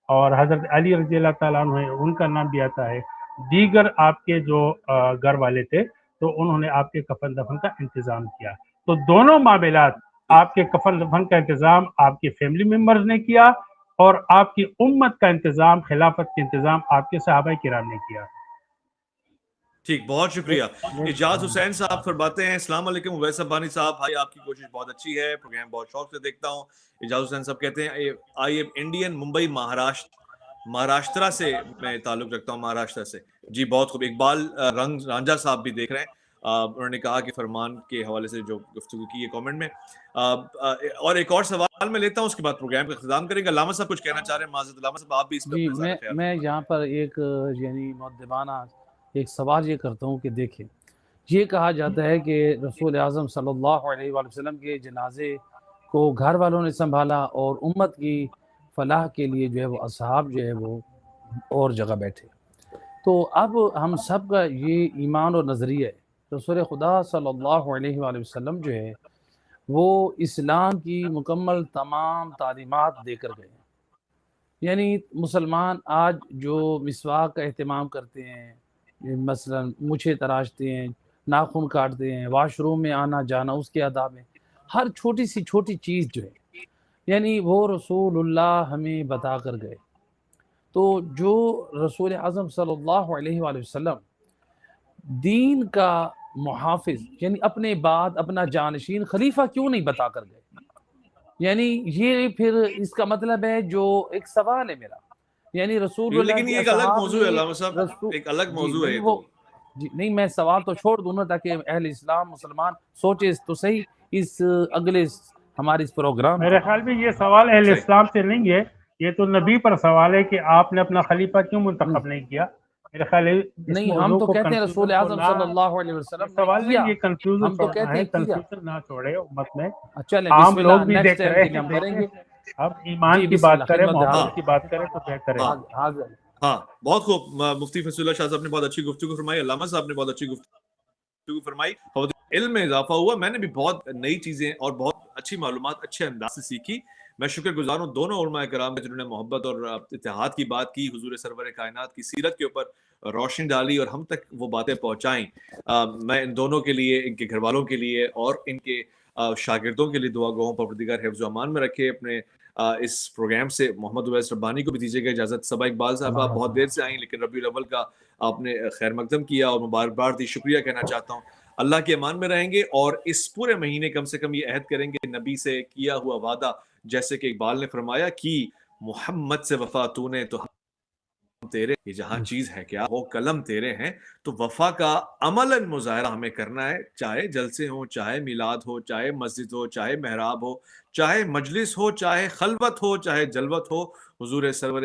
C: اور حضرت علی رضی اللہ تعالیٰ عنہ ہیں ان کا نام بھی آتا ہے. دیگر آپ کے جو گھر والے تھے تو انہوں نے آپ کے کفن دفن کا انتظام کیا. تو دونوں معاملات، آپ کے کفن دفن کا انتظام آپ کے فیملی ممبرز نے کیا، اور آپ کی امت کا انتظام، خلافت کا انتظام آپ کے صحابہ کرام نے کیا.
D: ٹھیک، بہت شکریہ. اجاز حسین صاحب فرماتے ہیں السلام علیکم اویس ابانی صاحب، بھائی آپ کی کوشش بہت اچھی ہے، پروگرام بہت شوق سے دیکھتا ہوں. اجاز حسین صاحب کہتے ہیں I am Indian, Mumbai Maharashtra سے میں تعلق رکھتا ہوں، مہاراشٹرا سے. جی بہت خوب. اقبال رانجھا صاحب بھی دیکھ رہے ہیں، انہوں نے کہا کہ فرمان کے حوالے سے جو گفتگو کی ہے کامنٹ میں. اور ایک اور سوال میں لیتا ہوں، اس کے بعد پروگرام کا اختتام کریں گے. علامہ صاحب کچھ کہنا چاہ رہے ہیں؟ معذرت علامہ صاحب آپ بھی اس پہ
B: جی،
D: اپنا خیال.
B: میں یہاں پر ایک یعنی مؤدبانہ ایک سوال یہ کرتا ہوں کہ دیکھیں، یہ کہا جاتا ہے کہ رسول اعظم صلی اللہ علیہ وآلہ وسلم کے جنازے کو گھر والوں نے سنبھالا اور امت کی فلاح کے لیے جو ہے وہ اصحاب جو ہے وہ اور جگہ بیٹھے. تو اب ہم سب کا یہ ایمان اور نظریہ ہے، رسول خدا صلی اللہ علیہ وآلہ وسلم جو ہے وہ اسلام کی مکمل تمام تعلیمات دے کر گئے ہیں۔ یعنی مسلمان آج جو مسواک کا اہتمام کرتے ہیں، مثلا مچھیں تراشتے ہیں، ناخن کاٹتے ہیں، واش روم میں آنا جانا، اس کے آداب ہیں، ہر چھوٹی سی چھوٹی چیز جو ہے یعنی وہ رسول اللہ ہمیں بتا کر گئے۔ تو جو رسول اعظم صلی اللہ علیہ وآلہ وسلم دین کا محافظ، یعنی اپنے بعد اپنا جانشین خلیفہ کیوں نہیں بتا کر گئے؟ یعنی یہ پھر اس کا مطلب ہے، جو ایک سوال ہے میرا، یعنی رسول اللہ
D: لیکن
B: کے
D: یہ ایک الگ
B: اصحاب
D: موضوع ہے
B: نے
D: علامہ صاحب، ایک الگ موضوع ہے
B: نہیں
D: یہ
B: وہ
D: تو۔
B: جی نہیں، میں سوال تو چھوڑ دوں نا، تاکہ اہل اسلام مسلمان سوچے تو صحیح اس اگلے ہمارے اس پروگرام
C: میرے خیال میں یہ سوال اہل
D: صحیح۔
C: اسلام سے نہیں ہے، یہ تو نبی پر سوال ہے کہ آپ نے اپنا خلیفہ کیوں منتخب نہیں کیا۔ میرے خیال ہے اس
B: نہیں، ہم
C: موضوع
B: تو
C: کو
B: کہتے ہیں رسول
C: کنفیوژن کو
B: اعظم
C: نہ،
B: صلی اللہ علیہ
C: یہ
B: وسلم نے
C: سوال
B: کیا،
C: نہیں، یہ کنفیوژن
B: ہم تو
C: چھوڑنا
B: کہتے
C: ہے،
B: ہیں کیا۔
C: کنفیوژن نہ چھوڑے امت میں۔
B: چلیں
C: عام
B: بسم
C: لوگ
B: اللہ،
C: بھی
B: نیکسٹ
C: دیکھ
B: ٹائم
C: رہے
B: کے لیے ہم
C: ہیں،
B: کریں گے۔
C: اب ایمان
B: جی
C: کی
B: بسم
C: بات
B: اللہ،
C: کریں،
B: خدمت
C: محبت
B: حاضر
C: کی بات کریں تو بہتر ہے۔
B: حاضر۔
D: ہاں بہت خوب، مفتی فضل اللہ شاہ صاحب نے بہت اچھی گفتگو فرمائی، علامہ صاحب نے بہت اچھی گفتگو فرمائی، اور علم میں اضافہ ہوا، میں نے بھی بہت نئی چیزیں اور بہت اچھی معلومات اچھے انداز سے سیکھی۔ میں شکر گزار ہوں دونوں علماء کرام جنہوں نے محبت اور اتحاد کی بات کی، حضور سرور کائنات کی سیرت کے اوپر روشنی ڈالی اور ہم تک وہ باتیں پہنچائیں۔ میں ان دونوں کے لیے، ان کے گھر والوں کے لیے اور ان کے شاگردوں کے لیے دعا گو ہوں، پروردگار حفظ و امان میں رکھے۔ اپنے اس پروگرام سے محمد اویس ربانی کو بھی دیجیے گا اجازت۔ صبا اقبال صاحب آپ بہت دیر سے آئیں، لیکن ربیع الاول کا آپ نے خیر مقدم کیا اور مبارکباد دی، شکریہ کہنا چاہتا ہوں۔ اللہ کے امان میں رہیں گے اور اس پورے مہینے کم سے کم یہ عہد کریں گے، نبی سے کیا ہوا وعدہ، جیسے کہ اقبال نے فرمایا کہ محمد سے وفا تو نے تو ہم تیرے، یہ جہاں چیز ہے کیا وہ قلم تیرے ہیں، تو وفا کا عملاً مظاہرہ ہمیں کرنا ہے، چاہے جلسے ہوں، چاہے میلاد ہو، چاہے مسجد ہو، چاہے محراب ہو، چاہے مجلس ہو، چاہے خلوت ہو، چاہے جلوت ہو، حضور سرور